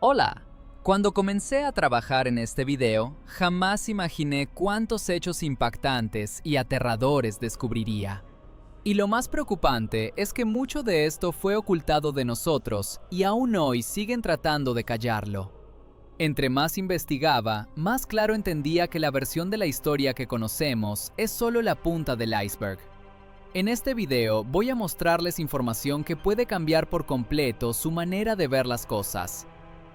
Hola. Cuando comencé a trabajar en este video, jamás imaginé cuántos hechos impactantes y aterradores descubriría. Y lo más preocupante es que mucho de esto fue ocultado de nosotros y aún hoy siguen tratando de callarlo. Entre más investigaba, más claro entendía que la versión de la historia que conocemos es solo la punta del iceberg. En este video voy a mostrarles información que puede cambiar por completo su manera de ver las cosas.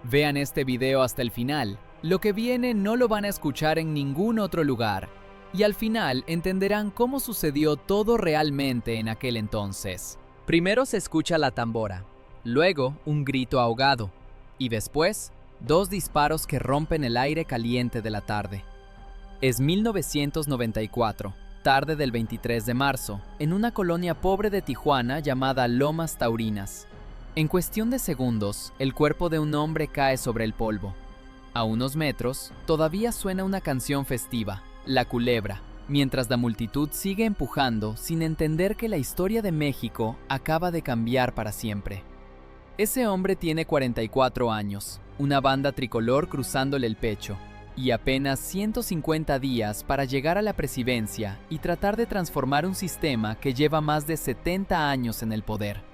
Vean este video hasta el final. Lo que viene no lo van a escuchar en ningún otro lugar. Y al final entenderán cómo sucedió todo realmente en aquel entonces. Primero se escucha la tambora, luego un grito ahogado y después 2 disparos que rompen el aire caliente de la tarde. Es 1994, tarde del 23 de marzo, en una colonia pobre de Tijuana llamada Lomas Taurinas. En cuestión de segundos, el cuerpo de un hombre cae sobre el polvo. A unos metros, todavía suena una canción festiva, La Culebra, mientras la multitud sigue empujando sin entender que la historia de México acaba de cambiar para siempre. Ese hombre tiene 44 años, una banda tricolor cruzándole el pecho, y apenas 150 días para llegar a la presidencia y tratar de transformar un sistema que lleva más de 70 años en el poder.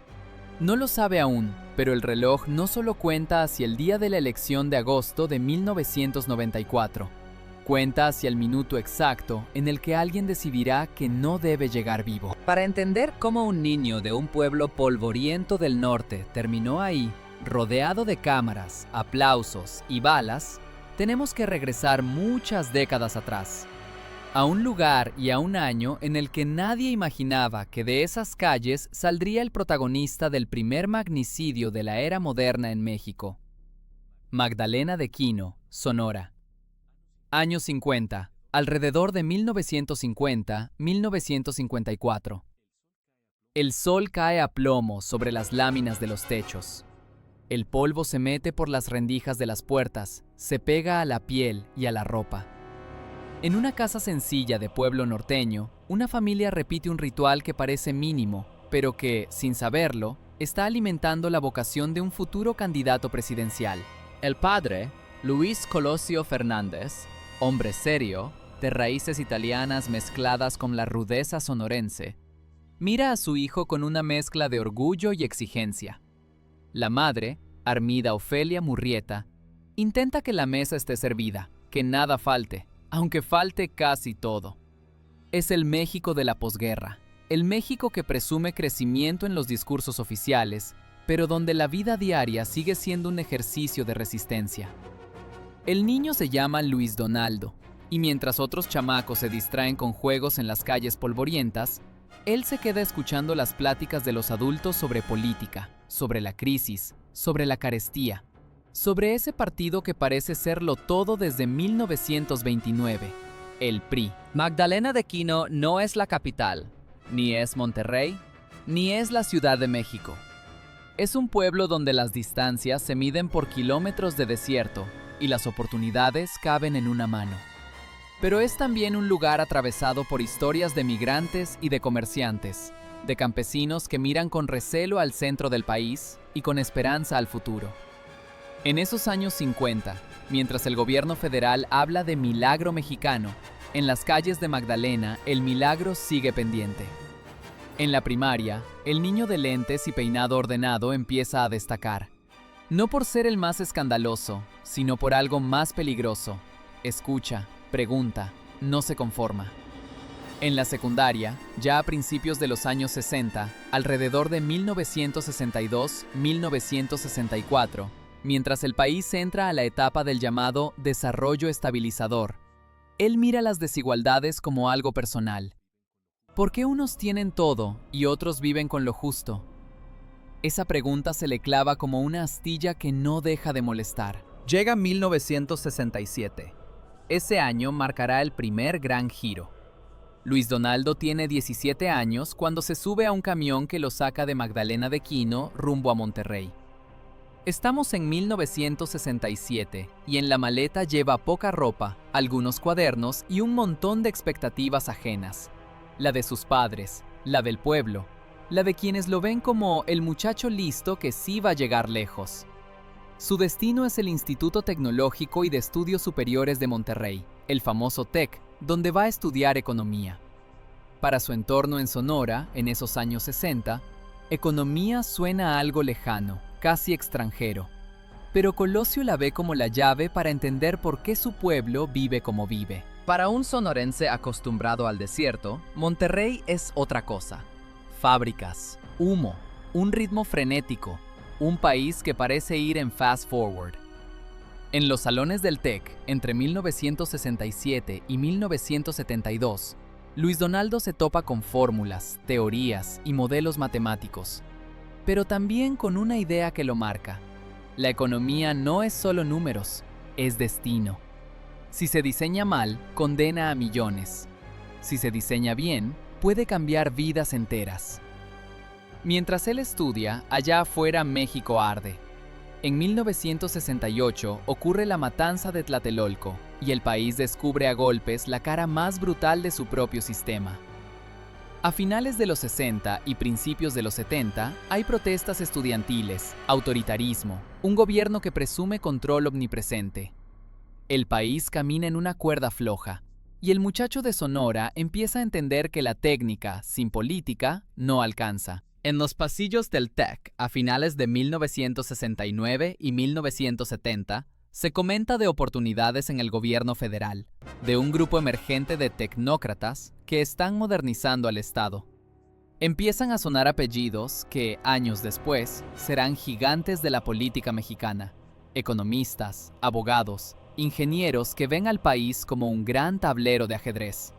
No lo sabe aún, pero el reloj no solo cuenta hacia el día de la elección de agosto de 1994. Cuenta hacia el minuto exacto en el que alguien decidirá que no debe llegar vivo. Para entender cómo un niño de un pueblo polvoriento del norte terminó ahí, rodeado de cámaras, aplausos y balas, tenemos que regresar muchas décadas atrás. A un lugar y a un año en el que nadie imaginaba que de esas calles saldría el protagonista del primer magnicidio de la era moderna en México. Magdalena de Quino, Sonora. Años 50, alrededor de 1950-1954. El sol cae a plomo sobre las láminas de los techos. El polvo se mete por las rendijas de las puertas, se pega a la piel y a la ropa. En una casa sencilla de pueblo norteño, una familia repite un ritual que parece mínimo, pero que, sin saberlo, está alimentando la vocación de un futuro candidato presidencial. El padre, Luis Colosio Fernández, hombre serio, de raíces italianas mezcladas con la rudeza sonorense, mira a su hijo con una mezcla de orgullo y exigencia. La madre, Armida Ofelia Murrieta, intenta que la mesa esté servida, que nada falte, aunque falte casi todo. Es el México de la posguerra, el México que presume crecimiento en los discursos oficiales, pero donde la vida diaria sigue siendo un ejercicio de resistencia. El niño se llama Luis Donaldo, y mientras otros chamacos se distraen con juegos en las calles polvorientas, él se queda escuchando las pláticas de los adultos sobre política, sobre la crisis, sobre la carestía, sobre ese partido que parece serlo todo desde 1929, el PRI. Magdalena de Quino no es la capital, ni es Monterrey, ni es la Ciudad de México. Es un pueblo donde las distancias se miden por kilómetros de desierto y las oportunidades caben en una mano. Pero es también un lugar atravesado por historias de migrantes y de comerciantes, de campesinos que miran con recelo al centro del país y con esperanza al futuro. En esos años 50, mientras el gobierno federal habla de milagro mexicano, en las calles de Magdalena el milagro sigue pendiente. En la primaria, el niño de lentes y peinado ordenado empieza a destacar. No por ser el más escandaloso, sino por algo más peligroso. Escucha, pregunta, no se conforma. En la secundaria, ya a principios de los años 60, alrededor de 1962-1964, mientras el país entra a la etapa del llamado desarrollo estabilizador, él mira las desigualdades como algo personal. ¿Por qué unos tienen todo y otros viven con lo justo? Esa pregunta se le clava como una astilla que no deja de molestar. Llega 1967. Ese año marcará el primer gran giro. Luis Donaldo tiene 17 años cuando se sube a un camión que lo saca de Magdalena de Quino rumbo a Monterrey. Estamos en 1967 y en la maleta lleva poca ropa, algunos cuadernos y un montón de expectativas ajenas. La de sus padres, la del pueblo, la de quienes lo ven como el muchacho listo que sí va a llegar lejos. Su destino es el Instituto Tecnológico y de Estudios Superiores de Monterrey, el famoso TEC, donde va a estudiar economía. Para su entorno en Sonora, en esos años 60, economía suena a algo lejano, casi extranjero. Pero Colosio la ve como la llave para entender por qué su pueblo vive como vive. Para un sonorense acostumbrado al desierto, Monterrey es otra cosa. Fábricas, humo, un ritmo frenético, un país que parece ir en fast forward. En los salones del TEC, entre 1967 y 1972, Luis Donaldo se topa con fórmulas, teorías y modelos matemáticos, pero también con una idea que lo marca. La economía no es solo números, es destino. Si se diseña mal, condena a millones. Si se diseña bien, puede cambiar vidas enteras. Mientras él estudia, allá afuera México arde. En 1968 ocurre la matanza de Tlatelolco y el país descubre a golpes la cara más brutal de su propio sistema. A finales de los 60 y principios de los 70 hay protestas estudiantiles, autoritarismo, un gobierno que presume control omnipresente. El país camina en una cuerda floja y el muchacho de Sonora empieza a entender que la técnica, sin política, no alcanza. En los pasillos del TEC, a finales de 1969 y 1970, se comenta de oportunidades en el gobierno federal, de un grupo emergente de tecnócratas que están modernizando al Estado. Empiezan a sonar apellidos que, años después, serán gigantes de la política mexicana, economistas, abogados, ingenieros que ven al país como un gran tablero de ajedrez.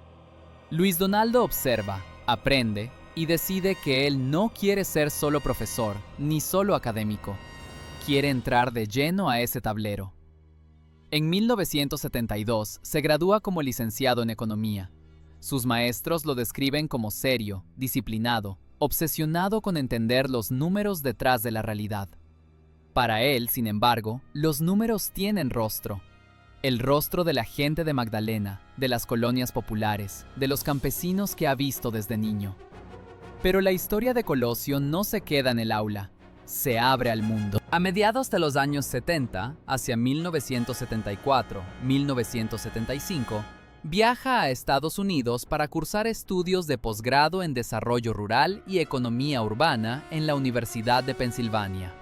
Luis Donaldo observa, aprende y decide que él no quiere ser solo profesor, ni solo académico. Quiere entrar de lleno a ese tablero. En 1972 se gradúa como licenciado en economía. Sus maestros lo describen como serio, disciplinado, obsesionado con entender los números detrás de la realidad. Para él, sin embargo, los números tienen rostro. El rostro de la gente de Magdalena, de las colonias populares, de los campesinos que ha visto desde niño. Pero la historia de Colosio no se queda en el aula, se abre al mundo. A mediados de los años 70, hacia 1974-1975, viaja a Estados Unidos para cursar estudios de posgrado en Desarrollo Rural y Economía Urbana en la Universidad de Pensilvania.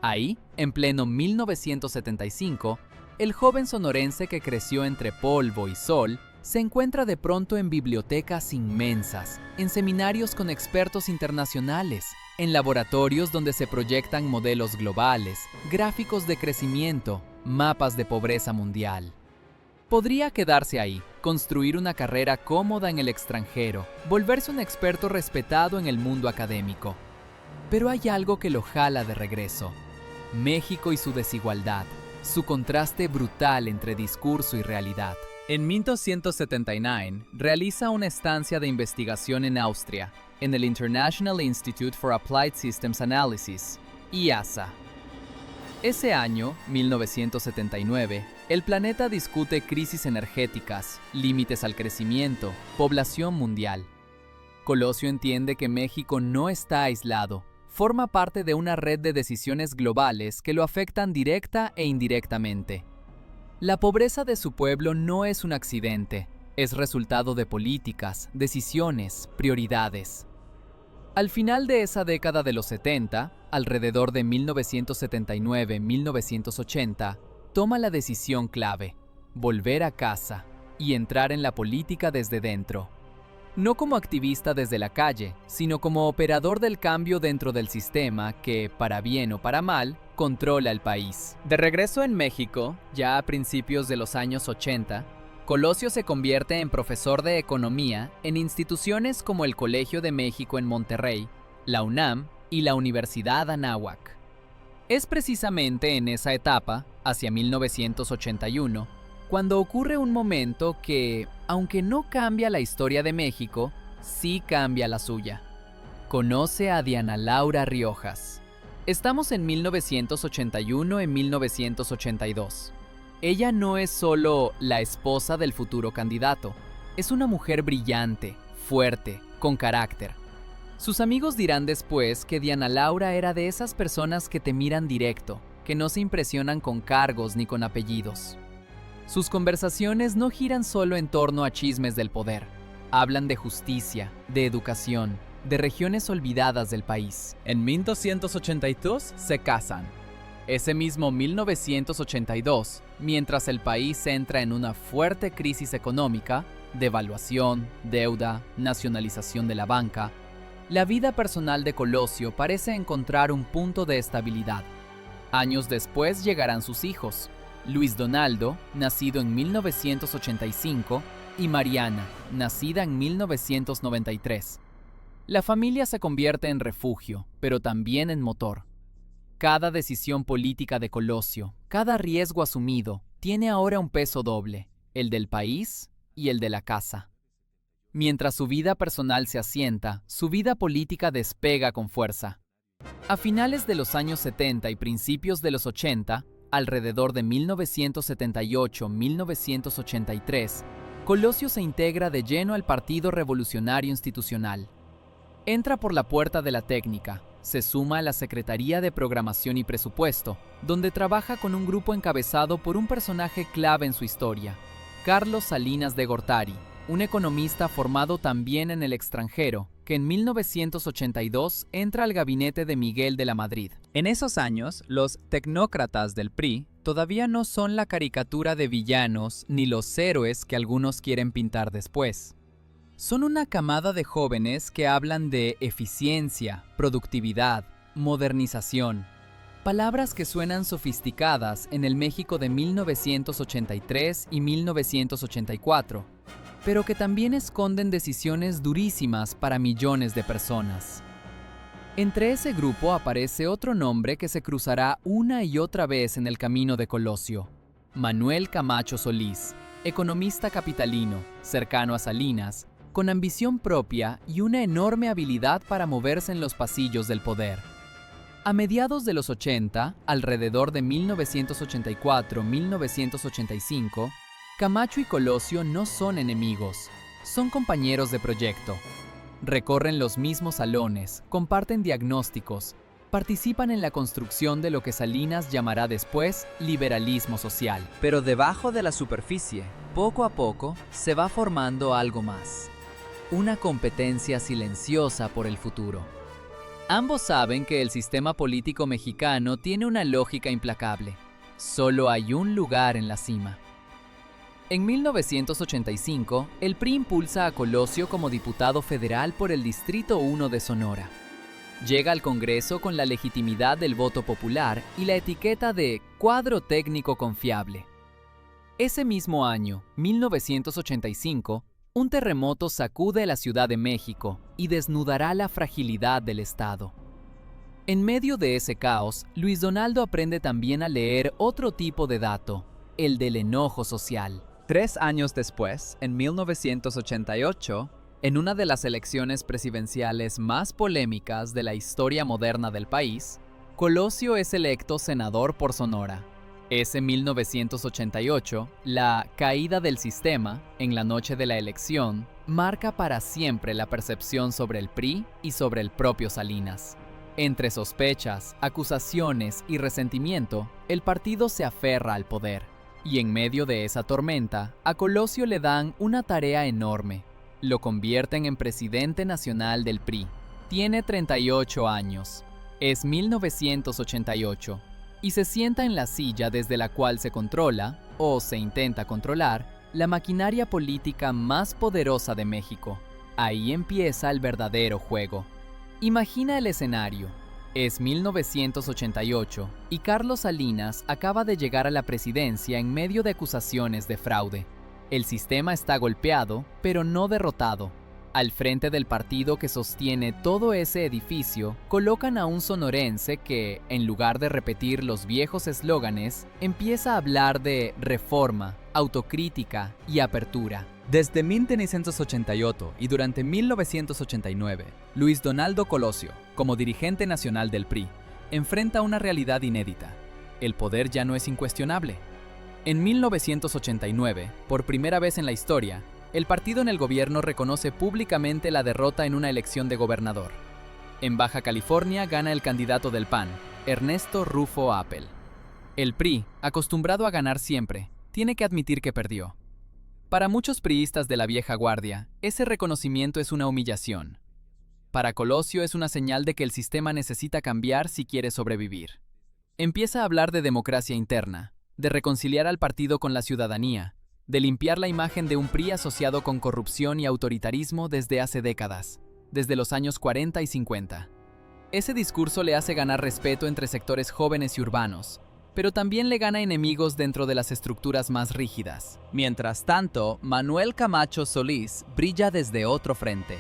Ahí, en pleno 1975, el joven sonorense que creció entre polvo y sol se encuentra de pronto en bibliotecas inmensas, en seminarios con expertos internacionales, en laboratorios donde se proyectan modelos globales, gráficos de crecimiento, mapas de pobreza mundial. Podría quedarse ahí, construir una carrera cómoda en el extranjero, volverse un experto respetado en el mundo académico. Pero hay algo que lo jala de regreso: México y su desigualdad, su contraste brutal entre discurso y realidad. En 1279, realiza una estancia de investigación en Austria, en el International Institute for Applied Systems Analysis, IASA. Ese año, 1979, el planeta discute crisis energéticas, límites al crecimiento, población mundial. Colosio entiende que México no está aislado, forma parte de una red de decisiones globales que lo afectan directa e indirectamente. La pobreza de su pueblo no es un accidente, es resultado de políticas, decisiones, prioridades. Al final de esa década de los 70, alrededor de 1979-1980, toma la decisión clave: volver a casa y entrar en la política desde dentro. No como activista desde la calle, sino como operador del cambio dentro del sistema que, para bien o para mal, controla el país. De regreso en México, ya a principios de los años 80, Colosio se convierte en profesor de economía en instituciones como el Colegio de México en Monterrey, la UNAM y la Universidad Anáhuac. Es precisamente en esa etapa, hacia 1981, cuando ocurre un momento que, aunque no cambia la historia de México, sí cambia la suya. Conoce a Diana Laura Riojas. Estamos en 1981 y 1982. Ella no es solo la esposa del futuro candidato, es una mujer brillante, fuerte, con carácter. Sus amigos dirán después que Diana Laura era de esas personas que te miran directo, que no se impresionan con cargos ni con apellidos. Sus conversaciones no giran solo en torno a chismes del poder. Hablan de justicia, de educación, de regiones olvidadas del país. En 1282 se casan. Ese mismo 1982, mientras el país entra en una fuerte crisis económica, devaluación, deuda, nacionalización de la banca, la vida personal de Colosio parece encontrar un punto de estabilidad. Años después llegarán sus hijos, Luis Donaldo, nacido en 1985, y Mariana, nacida en 1993. La familia se convierte en refugio, pero también en motor. Cada decisión política de Colosio, cada riesgo asumido, tiene ahora un peso doble, el del país y el de la casa. Mientras su vida personal se asienta, su vida política despega con fuerza. A finales de los años 70 y principios de los 80, alrededor de 1978-1983, Colosio se integra de lleno al Partido Revolucionario Institucional. Entra por la puerta de la técnica, se suma a la Secretaría de Programación y Presupuesto, donde trabaja con un grupo encabezado por un personaje clave en su historia, Carlos Salinas de Gortari, un economista formado también en el extranjero, que en 1982 entra al gabinete de Miguel de la Madrid. En esos años, los tecnócratas del PRI todavía no son la caricatura de villanos ni los héroes que algunos quieren pintar después. Son una camada de jóvenes que hablan de eficiencia, productividad, modernización, palabras que suenan sofisticadas en el México de 1983 y 1984, pero que también esconden decisiones durísimas para millones de personas. Entre ese grupo aparece otro nombre que se cruzará una y otra vez en el camino de Colosio: Manuel Camacho Solís, economista capitalino, cercano a Salinas, con ambición propia y una enorme habilidad para moverse en los pasillos del poder. A mediados de los 80, alrededor de 1984-1985, Camacho y Colosio no son enemigos, son compañeros de proyecto. Recorren los mismos salones, comparten diagnósticos, participan en la construcción de lo que Salinas llamará después liberalismo social. Pero debajo de la superficie, poco a poco, se va formando algo más. Una competencia silenciosa por el futuro. Ambos saben que el sistema político mexicano tiene una lógica implacable. Solo hay un lugar en la cima. En 1985, el PRI impulsa a Colosio como diputado federal por el Distrito 1 de Sonora. Llega al Congreso con la legitimidad del voto popular y la etiqueta de cuadro técnico confiable. Ese mismo año, 1985, un terremoto sacude la Ciudad de México y desnudará la fragilidad del Estado. En medio de ese caos, Luis Donaldo aprende también a leer otro tipo de dato, el del enojo social. 3 años después, en 1988, en una de las elecciones presidenciales más polémicas de la historia moderna del país, Colosio es electo senador por Sonora. Ese 1988, la caída del sistema, en la noche de la elección, marca para siempre la percepción sobre el PRI y sobre el propio Salinas. Entre sospechas, acusaciones y resentimiento, el partido se aferra al poder. Y en medio de esa tormenta, a Colosio le dan una tarea enorme. Lo convierten en presidente nacional del PRI. Tiene 38 años. Es 1988. Y se sienta en la silla desde la cual se controla, o se intenta controlar, la maquinaria política más poderosa de México. Ahí empieza el verdadero juego. Imagina el escenario. Es 1988 y Carlos Salinas acaba de llegar a la presidencia en medio de acusaciones de fraude. El sistema está golpeado, pero no derrotado. Al frente del partido que sostiene todo ese edificio, colocan a un sonorense que, en lugar de repetir los viejos eslóganes, empieza a hablar de reforma, autocrítica y apertura. Desde 1988 y durante 1989, Luis Donaldo Colosio, como dirigente nacional del PRI, enfrenta una realidad inédita. El poder ya no es incuestionable. En 1989, por primera vez en la historia, el partido en el gobierno reconoce públicamente la derrota en una elección de gobernador. En Baja California gana el candidato del PAN, Ernesto Rufo Appel. El PRI, acostumbrado a ganar siempre, tiene que admitir que perdió. Para muchos priistas de la vieja guardia, ese reconocimiento es una humillación. Para Colosio es una señal de que el sistema necesita cambiar si quiere sobrevivir. Empieza a hablar de democracia interna, de reconciliar al partido con la ciudadanía, de limpiar la imagen de un PRI asociado con corrupción y autoritarismo desde hace décadas, desde los años 40 y 50. Ese discurso le hace ganar respeto entre sectores jóvenes y urbanos, pero también le gana enemigos dentro de las estructuras más rígidas. Mientras tanto, Manuel Camacho Solís brilla desde otro frente.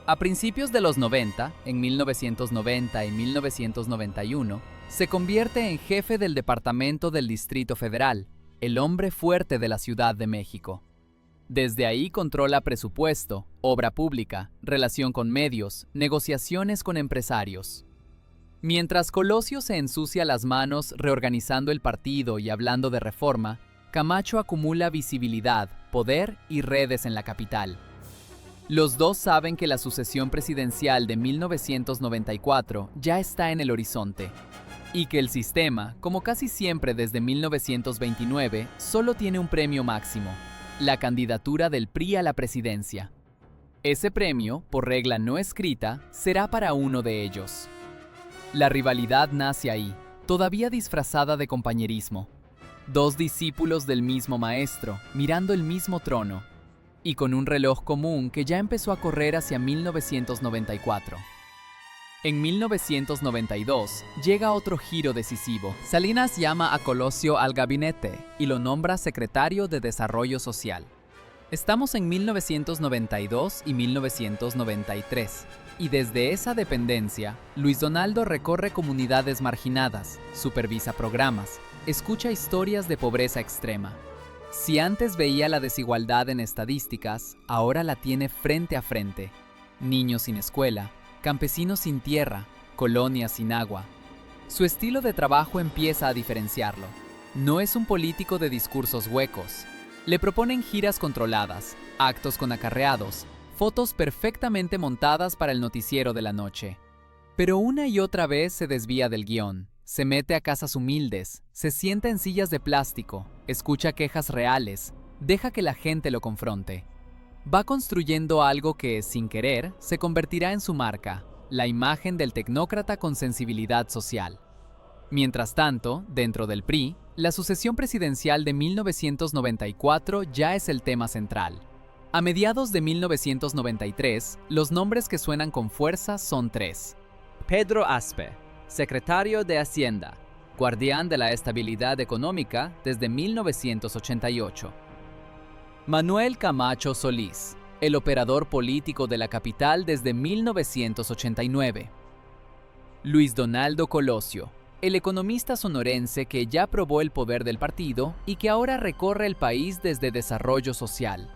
A principios de los 90, en 1990 y 1991, se convierte en jefe del Departamento del Distrito Federal, el hombre fuerte de la Ciudad de México. Desde ahí controla presupuesto, obra pública, relación con medios, negociaciones con empresarios. Mientras Colosio se ensucia las manos reorganizando el partido y hablando de reforma, Camacho acumula visibilidad, poder y redes en la capital. Los dos saben que la sucesión presidencial de 1994 ya está en el horizonte, y que el sistema, como casi siempre desde 1929, solo tiene un premio máximo: la candidatura del PRI a la presidencia. Ese premio, por regla no escrita, será para uno de ellos. La rivalidad nace ahí, todavía disfrazada de compañerismo. Dos discípulos del mismo maestro, mirando el mismo trono, y con un reloj común que ya empezó a correr hacia 1994. En 1992 llega otro giro decisivo. Salinas llama a Colosio al gabinete y lo nombra secretario de Desarrollo Social. Estamos en 1992 y 1993, y desde esa dependencia, Luis Donaldo recorre comunidades marginadas, supervisa programas, escucha historias de pobreza extrema. Si antes veía la desigualdad en estadísticas, ahora la tiene frente a frente. Niños sin escuela, campesinos sin tierra, colonias sin agua. Su estilo de trabajo empieza a diferenciarlo. No es un político de discursos huecos. Le proponen giras controladas, actos con acarreados, fotos perfectamente montadas para el noticiero de la noche. Pero una y otra vez se desvía del guión. Se mete a casas humildes, se sienta en sillas de plástico, escucha quejas reales, deja que la gente lo confronte. Va construyendo algo que, sin querer, se convertirá en su marca, la imagen del tecnócrata con sensibilidad social. Mientras tanto, dentro del PRI, la sucesión presidencial de 1994 ya es el tema central. A mediados de 1993, los nombres que suenan con fuerza son tres. Pedro Aspe, secretario de Hacienda, guardián de la estabilidad económica desde 1988. Manuel Camacho Solís, el operador político de la capital desde 1989. Luis Donaldo Colosio, el economista sonorense que ya probó el poder del partido y que ahora recorre el país desde Desarrollo Social.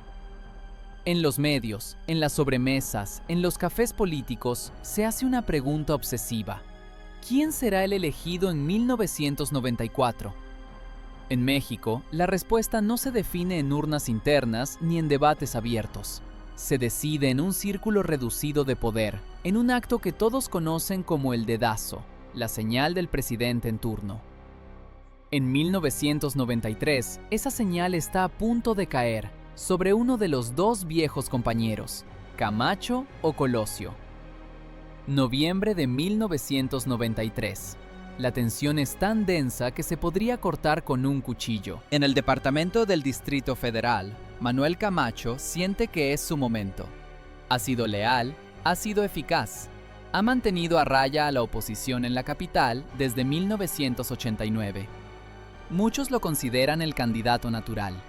En los medios, en las sobremesas, en los cafés políticos, se hace una pregunta obsesiva. ¿Quién será el elegido en 1994? En México, la respuesta no se define en urnas internas ni en debates abiertos. Se decide en un círculo reducido de poder, en un acto que todos conocen como el dedazo, la señal del presidente en turno. En 1993, esa señal está a punto de caer sobre uno de los dos viejos compañeros, Camacho o Colosio. Noviembre de 1993. La tensión es tan densa que se podría cortar con un cuchillo. En el Departamento del Distrito Federal, Manuel Camacho siente que es su momento. Ha sido leal, ha sido eficaz. Ha mantenido a raya a la oposición en la capital desde 1989. Muchos lo consideran el candidato natural.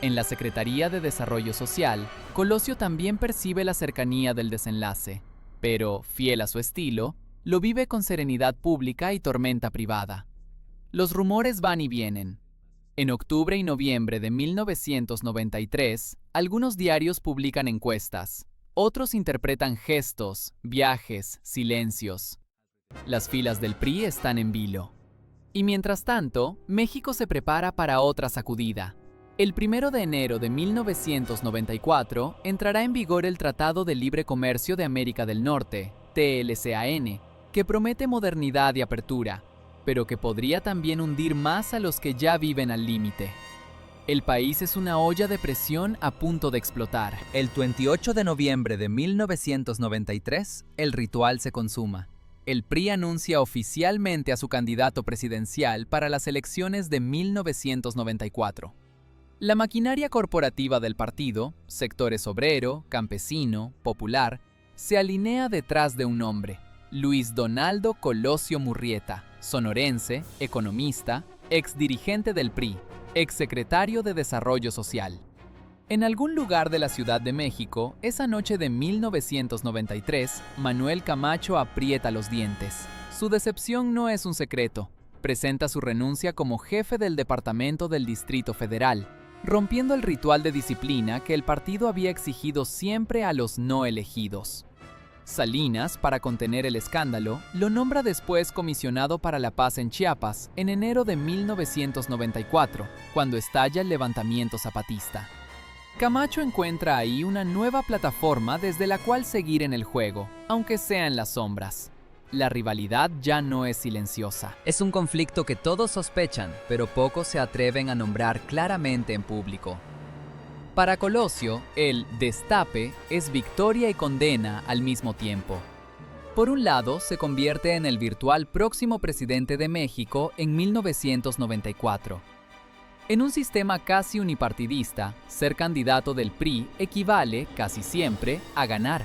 En la Secretaría de Desarrollo Social, Colosio también percibe la cercanía del desenlace, pero, fiel a su estilo, lo vive con serenidad pública y tormenta privada. Los rumores van y vienen. En octubre y noviembre de 1993, algunos diarios publican encuestas. Otros interpretan gestos, viajes, silencios. Las filas del PRI están en vilo. Y mientras tanto, México se prepara para otra sacudida. El 1 de enero de 1994 entrará en vigor el Tratado de Libre Comercio de América del Norte, TLCAN, que promete modernidad y apertura. pero que podría también hundir más a los que ya viven al límite. El país es una olla de presión a punto de explotar. El 28 de noviembre de 1993, el ritual se consuma. El PRI anuncia oficialmente a su candidato presidencial para las elecciones de 1994. La maquinaria corporativa del partido, sectores obrero, campesino, popular, se alinea detrás de un hombre, Luis Donaldo Colosio Murrieta, sonorense, economista, exdirigente del PRI, exsecretario de Desarrollo Social. En algún lugar de la Ciudad de México, esa noche de 1993, Manuel Camacho aprieta los dientes. Su decepción no es un secreto. Presenta su renuncia como jefe del Departamento del Distrito Federal, rompiendo el ritual de disciplina que el partido había exigido siempre a los no elegidos. Salinas, para contener el escándalo, lo nombra después comisionado para la paz en Chiapas en enero de 1994, cuando estalla el levantamiento zapatista. Camacho encuentra ahí una nueva plataforma desde la cual seguir en el juego, aunque sea en las sombras. La rivalidad ya no es silenciosa. Es un conflicto que todos sospechan, pero pocos se atreven a nombrar claramente en público. Para Colosio, el destape es victoria y condena al mismo tiempo. Por un lado, se convierte en el virtual próximo presidente de México en 1994. En un sistema casi unipartidista, ser candidato del PRI equivale, casi siempre, a ganar.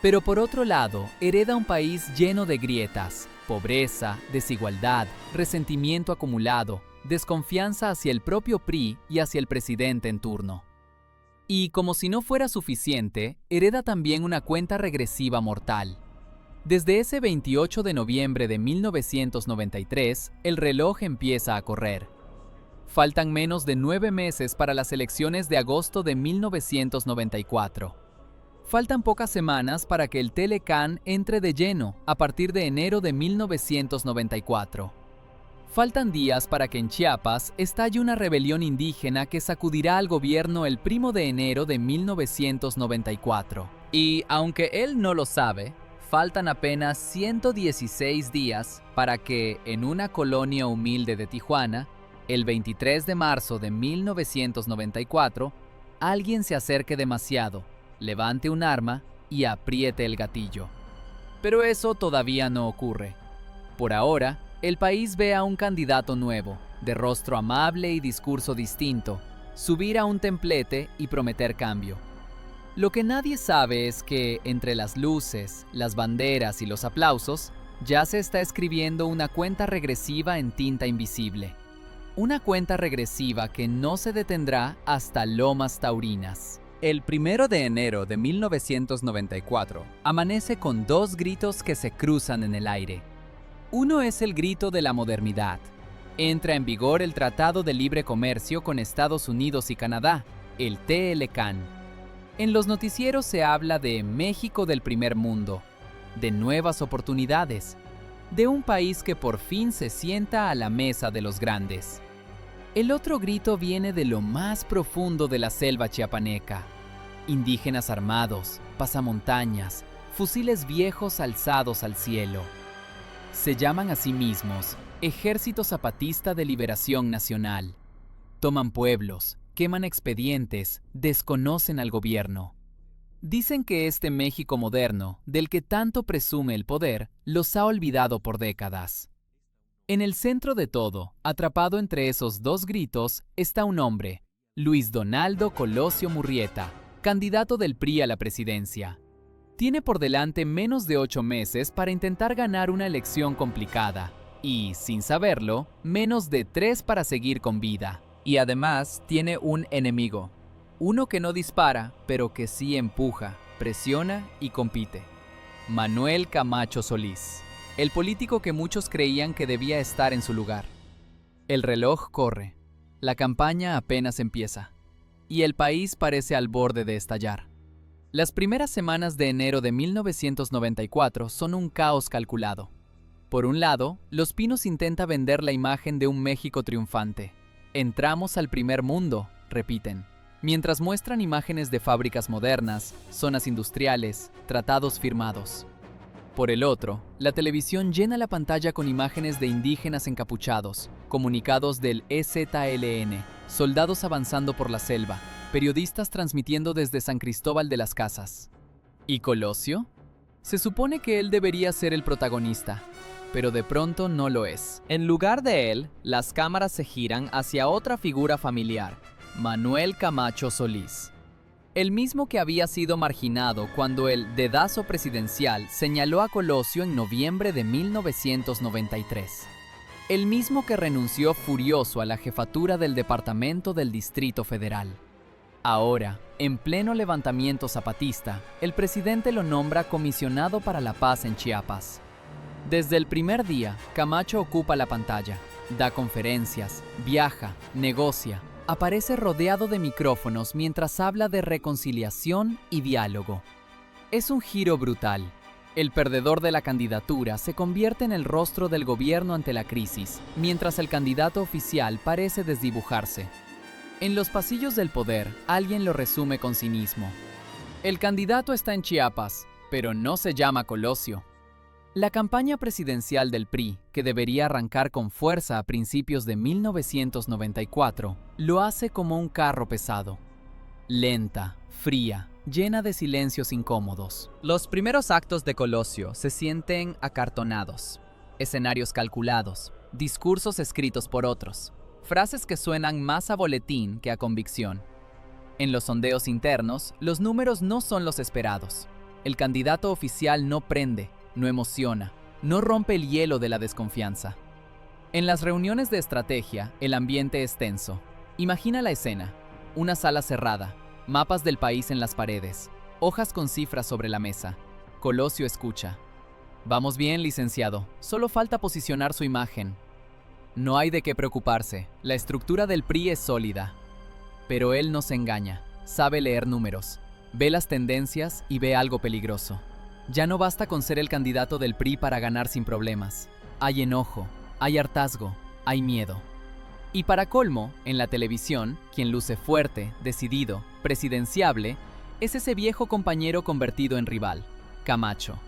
Pero por otro lado, hereda un país lleno de grietas, pobreza, desigualdad, resentimiento acumulado, desconfianza hacia el propio PRI y hacia el presidente en turno. Y como si no fuera suficiente, hereda también una cuenta regresiva mortal. Desde ese 28 de noviembre de 1993, el reloj empieza a correr. Faltan menos de 9 meses para las elecciones de agosto de 1994. Faltan pocas semanas para que el Telecán entre de lleno a partir de enero de 1994. Faltan días para que en Chiapas estalle una rebelión indígena que sacudirá al gobierno el 1 de enero de 1994. Y aunque él no lo sabe, faltan apenas 116 días para que, en una colonia humilde de Tijuana, el 23 de marzo de 1994, alguien se acerque demasiado, levante un arma y apriete el gatillo. Pero eso todavía no ocurre. Por ahora, el país ve a un candidato nuevo, de rostro amable y discurso distinto, subir a un templete y prometer cambio. Lo que nadie sabe es que, entre las luces, las banderas y los aplausos, ya se está escribiendo una cuenta regresiva en tinta invisible. Una cuenta regresiva que no se detendrá hasta Lomas Taurinas. El 1 de enero de 1994 amanece con dos gritos que se cruzan en el aire. Uno es el grito de la modernidad. Entra en vigor el Tratado de Libre Comercio con Estados Unidos y Canadá, el TLCAN. En los noticieros se habla de México del primer mundo, de nuevas oportunidades, de un país que por fin se sienta a la mesa de los grandes. El otro grito viene de lo más profundo de la selva chiapaneca. Indígenas armados, pasamontañas, fusiles viejos alzados al cielo. Se llaman a sí mismos Ejército Zapatista de Liberación Nacional. Toman pueblos, queman expedientes, desconocen al gobierno. Dicen que este México moderno, del que tanto presume el poder, los ha olvidado por décadas. En el centro de todo, atrapado entre esos dos gritos, está un hombre, Luis Donaldo Colosio Murrieta, candidato del PRI a la presidencia. Tiene por delante menos de 8 meses para intentar ganar una elección complicada y, sin saberlo, menos de 3 para seguir con vida. Y además tiene un enemigo. Uno que no dispara, pero que sí empuja, presiona y compite. Manuel Camacho Solís, el político que muchos creían que debía estar en su lugar. El reloj corre, la campaña apenas empieza, y el país parece al borde de estallar. Las primeras semanas de enero de 1994 son un caos calculado. Por un lado, Los Pinos intenta vender la imagen de un México triunfante. Entramos al primer mundo, repiten, mientras muestran imágenes de fábricas modernas, zonas industriales, tratados firmados. Por el otro, la televisión llena la pantalla con imágenes de indígenas encapuchados, comunicados del EZLN, soldados avanzando por la selva, periodistas transmitiendo desde San Cristóbal de las Casas. ¿Y Colosio? Se supone que él debería ser el protagonista, pero de pronto no lo es. En lugar de él, las cámaras se giran hacia otra figura familiar, Manuel Camacho Solís. El mismo que había sido marginado cuando el dedazo presidencial señaló a Colosio en noviembre de 1993. El mismo que renunció furioso a la jefatura del Departamento del Distrito Federal. Ahora, en pleno levantamiento zapatista, el presidente lo nombra comisionado para la paz en Chiapas. Desde el primer día, Camacho ocupa la pantalla, da conferencias, viaja, negocia, aparece rodeado de micrófonos mientras habla de reconciliación y diálogo. Es un giro brutal. El perdedor de la candidatura se convierte en el rostro del gobierno ante la crisis, mientras el candidato oficial parece desdibujarse. En los pasillos del poder, alguien lo resume con cinismo. El candidato está en Chiapas, pero no se llama Colosio. La campaña presidencial del PRI, que debería arrancar con fuerza a principios de 1994, lo hace como un carro pesado. Lenta, fría, llena de silencios incómodos. Los primeros actos de Colosio se sienten acartonados. Escenarios calculados, discursos escritos por otros, frases que suenan más a boletín que a convicción. En los sondeos internos, los números no son los esperados. El candidato oficial no prende, no emociona, no rompe el hielo de la desconfianza. En las reuniones de estrategia, el ambiente es tenso. Imagina la escena: una sala cerrada, mapas del país en las paredes, hojas con cifras sobre la mesa. Colosio escucha. Vamos bien, licenciado, solo falta posicionar su imagen. No hay de qué preocuparse, la estructura del PRI es sólida. Pero él no se engaña, sabe leer números, ve las tendencias y ve algo peligroso. Ya no basta con ser el candidato del PRI para ganar sin problemas. Hay enojo, hay hartazgo, hay miedo. Y para colmo, en la televisión, quien luce fuerte, decidido, presidenciable, es ese viejo compañero convertido en rival, Camacho.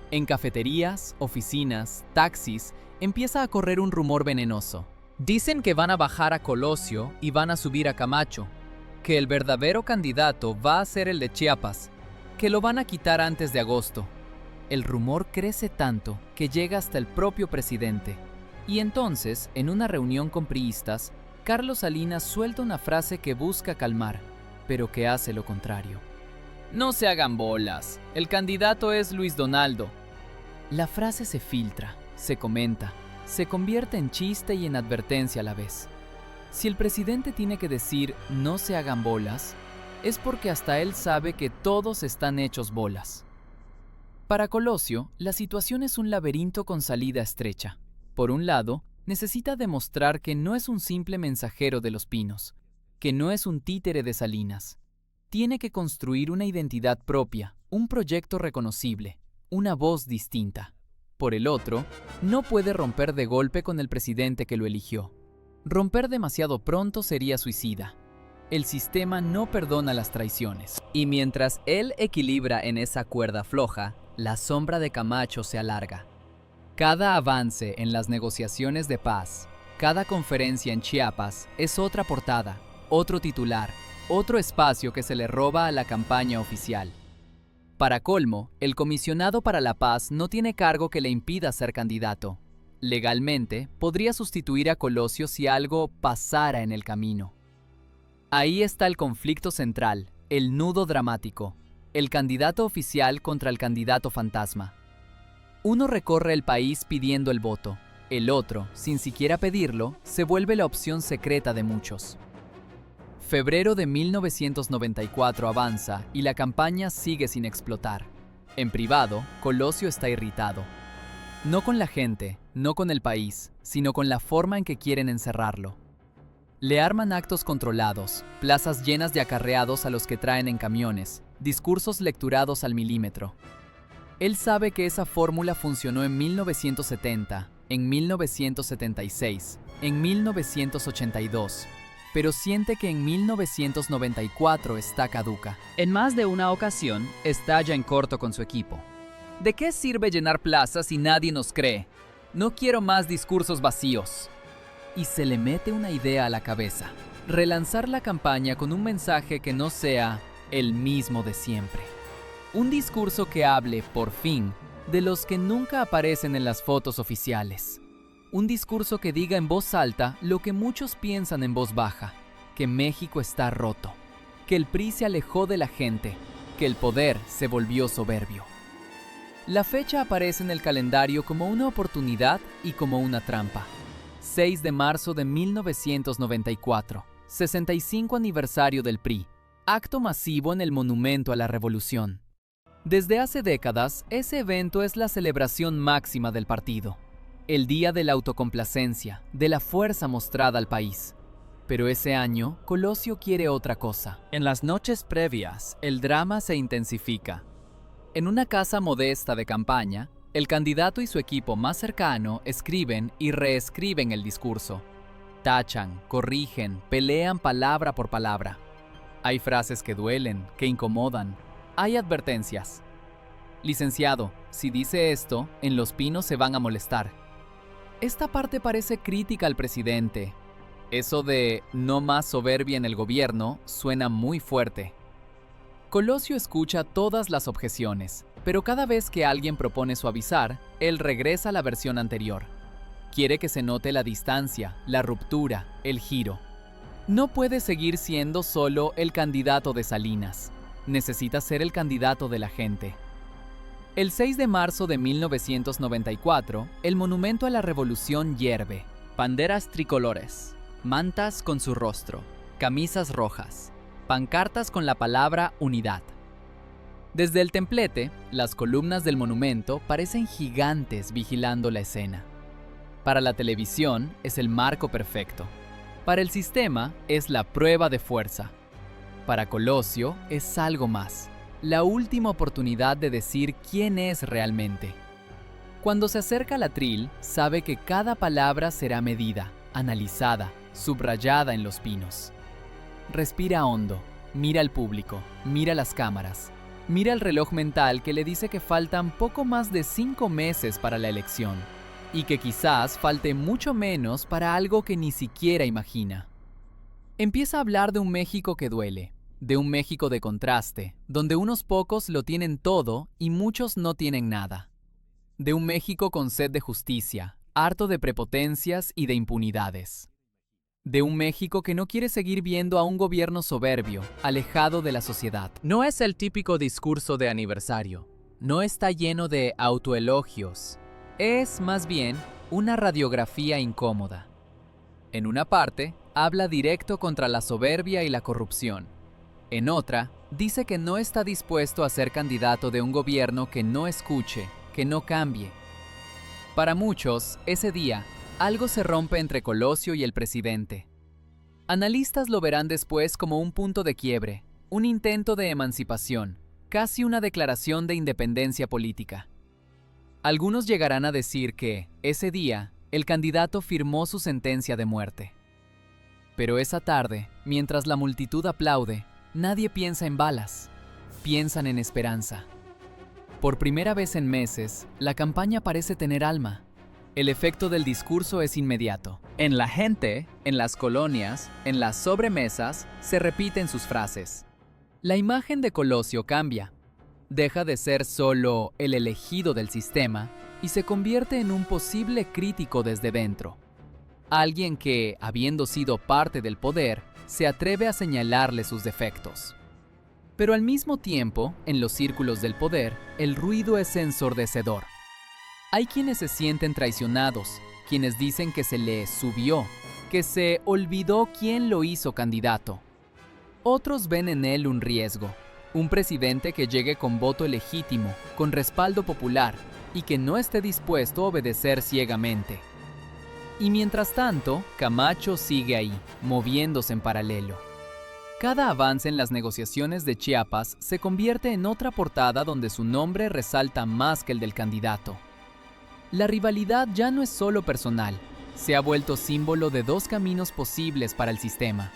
En cafeterías, oficinas, taxis, empieza a correr un rumor venenoso. Dicen que van a bajar a Colosio y van a subir a Camacho, que el verdadero candidato va a ser el de Chiapas, que lo van a quitar antes de agosto. El rumor crece tanto que llega hasta el propio presidente. Y entonces, en una reunión con priistas, Carlos Salinas suelta una frase que busca calmar, pero que hace lo contrario. No se hagan bolas, el candidato es Luis Donaldo. La frase se filtra, se comenta, se convierte en chiste y en advertencia a la vez. Si el presidente tiene que decir no se hagan bolas, es porque hasta él sabe que todos están hechos bolas. Para Colosio, la situación es un laberinto con salida estrecha. Por un lado, necesita demostrar que no es un simple mensajero de los Pinos, que no es un títere de Salinas. Tiene que construir una identidad propia, un proyecto reconocible, una voz distinta. Por el otro, no puede romper de golpe con el presidente que lo eligió. Romper demasiado pronto sería suicida. El sistema no perdona las traiciones. Y mientras él equilibra en esa cuerda floja, la sombra de Camacho se alarga. Cada avance en las negociaciones de paz, cada conferencia en Chiapas es otra portada, otro titular, otro espacio que se le roba a la campaña oficial. Para colmo, el comisionado para la paz no tiene cargo que le impida ser candidato. Legalmente, podría sustituir a Colosio si algo pasara en el camino. Ahí está el conflicto central, el nudo dramático, el candidato oficial contra el candidato fantasma. Uno recorre el país pidiendo el voto, el otro, sin siquiera pedirlo, se vuelve la opción secreta de muchos. Febrero de 1994 avanza y la campaña sigue sin explotar. En privado, Colosio está irritado. No con la gente, no con el país, sino con la forma en que quieren encerrarlo. Le arman actos controlados, plazas llenas de acarreados a los que traen en camiones, discursos lecturados al milímetro. Él sabe que esa fórmula funcionó en 1970, en 1976, en 1982, pero siente que en 1994 está caduca. En más de una ocasión, estalla en corto con su equipo. ¿De qué sirve llenar plazas si nadie nos cree? No quiero más discursos vacíos. Y se le mete una idea a la cabeza. Relanzar la campaña con un mensaje que no sea el mismo de siempre. Un discurso que hable, por fin, de los que nunca aparecen en las fotos oficiales. Un discurso que diga en voz alta lo que muchos piensan en voz baja, que México está roto, que el PRI se alejó de la gente, que el poder se volvió soberbio. La fecha aparece en el calendario como una oportunidad y como una trampa. 6 de marzo de 1994, 65 aniversario del PRI, acto masivo en el Monumento a la Revolución. Desde hace décadas, ese evento es la celebración máxima del partido. El día de la autocomplacencia, de la fuerza mostrada al país. Pero ese año, Colosio quiere otra cosa. En las noches previas, el drama se intensifica. En una casa modesta de campaña, el candidato y su equipo más cercano escriben y reescriben el discurso. Tachan, corrigen, pelean palabra por palabra. Hay frases que duelen, que incomodan. Hay advertencias. Licenciado, si dice esto, en Los Pinos se van a molestar. Esta parte parece crítica al presidente. Eso de no más soberbia en el gobierno suena muy fuerte. Colosio escucha todas las objeciones, pero cada vez que alguien propone suavizar, él regresa a la versión anterior. Quiere que se note la distancia, la ruptura, el giro. No puede seguir siendo solo el candidato de Salinas. Necesita ser el candidato de la gente. El 6 de marzo de 1994, el Monumento a la Revolución hierve. Banderas tricolores, mantas con su rostro, camisas rojas, pancartas con la palabra unidad. Desde el templete, las columnas del monumento parecen gigantes vigilando la escena. Para la televisión es el marco perfecto. Para el sistema es la prueba de fuerza. Para Colosio es algo más, la última oportunidad de decir quién es realmente. Cuando se acerca al atril, sabe que cada palabra será medida, analizada, subrayada en Los Pinos. Respira hondo, mira al público, mira las cámaras, mira el reloj mental que le dice que faltan poco más de 5 meses para la elección y que quizás falte mucho menos para algo que ni siquiera imagina. Empieza a hablar de un México que duele, de un México de contraste, donde unos pocos lo tienen todo y muchos no tienen nada. De un México con sed de justicia, harto de prepotencias y de impunidades. De un México que no quiere seguir viendo a un gobierno soberbio, alejado de la sociedad. No es el típico discurso de aniversario. No está lleno de autoelogios. Es, más bien, una radiografía incómoda. En una parte, habla directo contra la soberbia y la corrupción. En otra, dice que no está dispuesto a ser candidato de un gobierno que no escuche, que no cambie. Para muchos, ese día, algo se rompe entre Colosio y el presidente. Analistas lo verán después como un punto de quiebre, un intento de emancipación, casi una declaración de independencia política. Algunos llegarán a decir que, ese día, el candidato firmó su sentencia de muerte. Pero esa tarde, mientras la multitud aplaude, nadie piensa en balas, piensan en esperanza. Por primera vez en meses, la campaña parece tener alma. El efecto del discurso es inmediato. En la gente, en las colonias, en las sobremesas, se repiten sus frases. La imagen de Colosio cambia. Deja de ser solo el elegido del sistema y se convierte en un posible crítico desde dentro. Alguien que, habiendo sido parte del poder, se atreve a señalarle sus defectos. Pero al mismo tiempo, en los círculos del poder, el ruido es ensordecedor. Hay quienes se sienten traicionados, quienes dicen que se le subió, que se olvidó quién lo hizo candidato. Otros ven en él un riesgo, un presidente que llegue con voto legítimo, con respaldo popular, y que no esté dispuesto a obedecer ciegamente. Y mientras tanto, Camacho sigue ahí, moviéndose en paralelo. Cada avance en las negociaciones de Chiapas se convierte en otra portada donde su nombre resalta más que el del candidato. La rivalidad ya no es solo personal, se ha vuelto símbolo de dos caminos posibles para el sistema.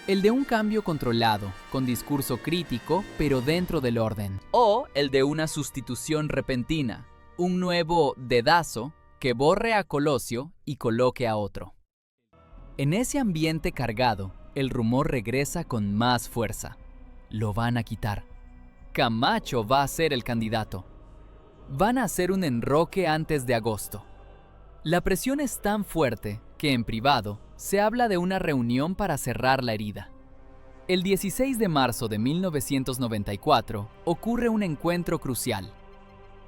El de un cambio controlado, con discurso crítico, pero dentro del orden. O el de una sustitución repentina, un nuevo dedazo que borre a Colosio y coloque a otro. En ese ambiente cargado, el rumor regresa con más fuerza. Lo van a quitar. Camacho va a ser el candidato. Van a hacer un enroque antes de agosto. La presión es tan fuerte que en privado se habla de una reunión para cerrar la herida. El 16 de marzo de 1994 ocurre un encuentro crucial.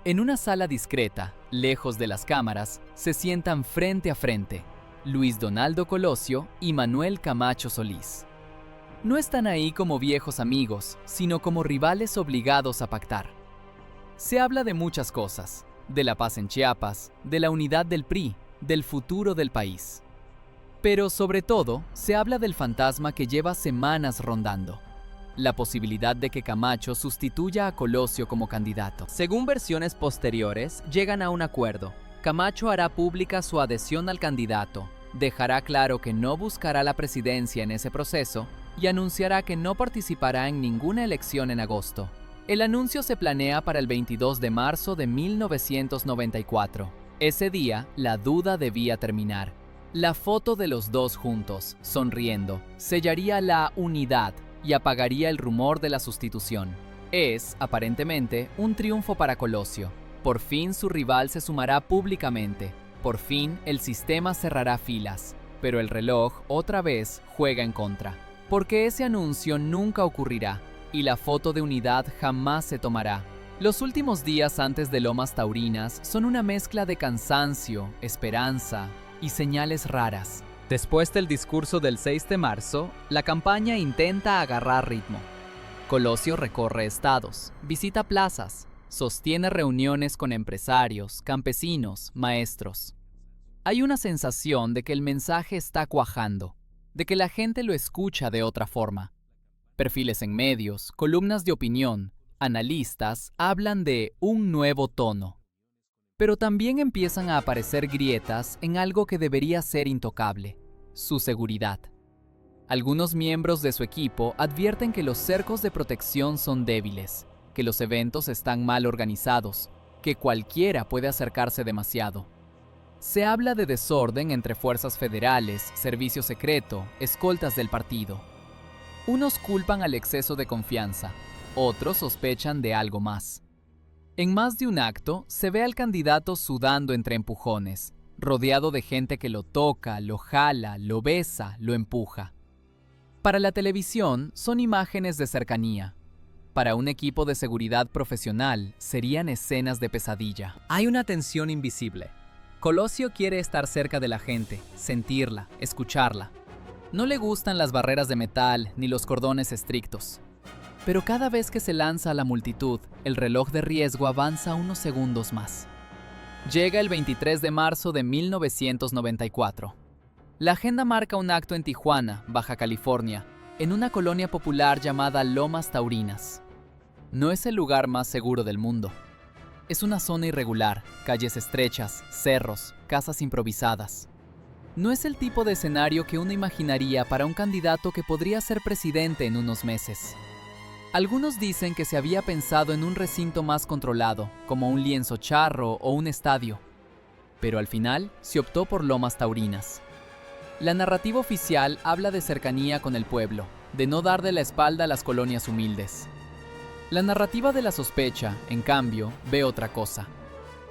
En una sala discreta, lejos de las cámaras, se sientan frente a frente Luis Donaldo Colosio y Manuel Camacho Solís. No están ahí como viejos amigos, sino como rivales obligados a pactar. Se habla de muchas cosas, de la paz en Chiapas, de la unidad del PRI, del futuro del país. Pero sobre todo, se habla del fantasma que lleva semanas rondando: la posibilidad de que Camacho sustituya a Colosio como candidato. Según versiones posteriores, llegan a un acuerdo. Camacho hará pública su adhesión al candidato, dejará claro que no buscará la presidencia en ese proceso y anunciará que no participará en ninguna elección en agosto. El anuncio se planea para el 22 de marzo de 1994. Ese día, la duda debía terminar. La foto de los dos juntos, sonriendo, sellaría la unidad y apagaría el rumor de la sustitución. Es, aparentemente, un triunfo para Colosio. Por fin su rival se sumará públicamente. Por fin el sistema cerrará filas. Pero el reloj, otra vez, juega en contra. Porque ese anuncio nunca ocurrirá y la foto de unidad jamás se tomará. Los últimos días antes de Lomas Taurinas son una mezcla de cansancio, esperanza y señales raras. Después del discurso del 6 de marzo, la campaña intenta agarrar ritmo. Colosio recorre estados, visita plazas, sostiene reuniones con empresarios, campesinos, maestros. Hay una sensación de que el mensaje está cuajando, de que la gente lo escucha de otra forma. Perfiles en medios, columnas de opinión, analistas hablan de un nuevo tono. Pero también empiezan a aparecer grietas en algo que debería ser intocable: su seguridad. Algunos miembros de su equipo advierten que los cercos de protección son débiles, que los eventos están mal organizados, que cualquiera puede acercarse demasiado. Se habla de desorden entre fuerzas federales, servicio secreto, escoltas del partido. Unos culpan al exceso de confianza, otros sospechan de algo más. En más de un acto, se ve al candidato sudando entre empujones, rodeado de gente que lo toca, lo jala, lo besa, lo empuja. Para la televisión, son imágenes de cercanía. Para un equipo de seguridad profesional, serían escenas de pesadilla. Hay una tensión invisible. Colosio quiere estar cerca de la gente, sentirla, escucharla. No le gustan las barreras de metal ni los cordones estrictos. Pero cada vez que se lanza a la multitud, el reloj de riesgo avanza unos segundos más. Llega el 23 de marzo de 1994. La agenda marca un acto en Tijuana, Baja California, en una colonia popular llamada Lomas Taurinas. No es el lugar más seguro del mundo. Es una zona irregular, calles estrechas, cerros, casas improvisadas. No es el tipo de escenario que uno imaginaría para un candidato que podría ser presidente en unos meses. Algunos dicen que se había pensado en un recinto más controlado, como un lienzo charro o un estadio. Pero al final se optó por Lomas Taurinas. La narrativa oficial habla de cercanía con el pueblo, de no dar de la espalda a las colonias humildes. La narrativa de la sospecha, en cambio, ve otra cosa.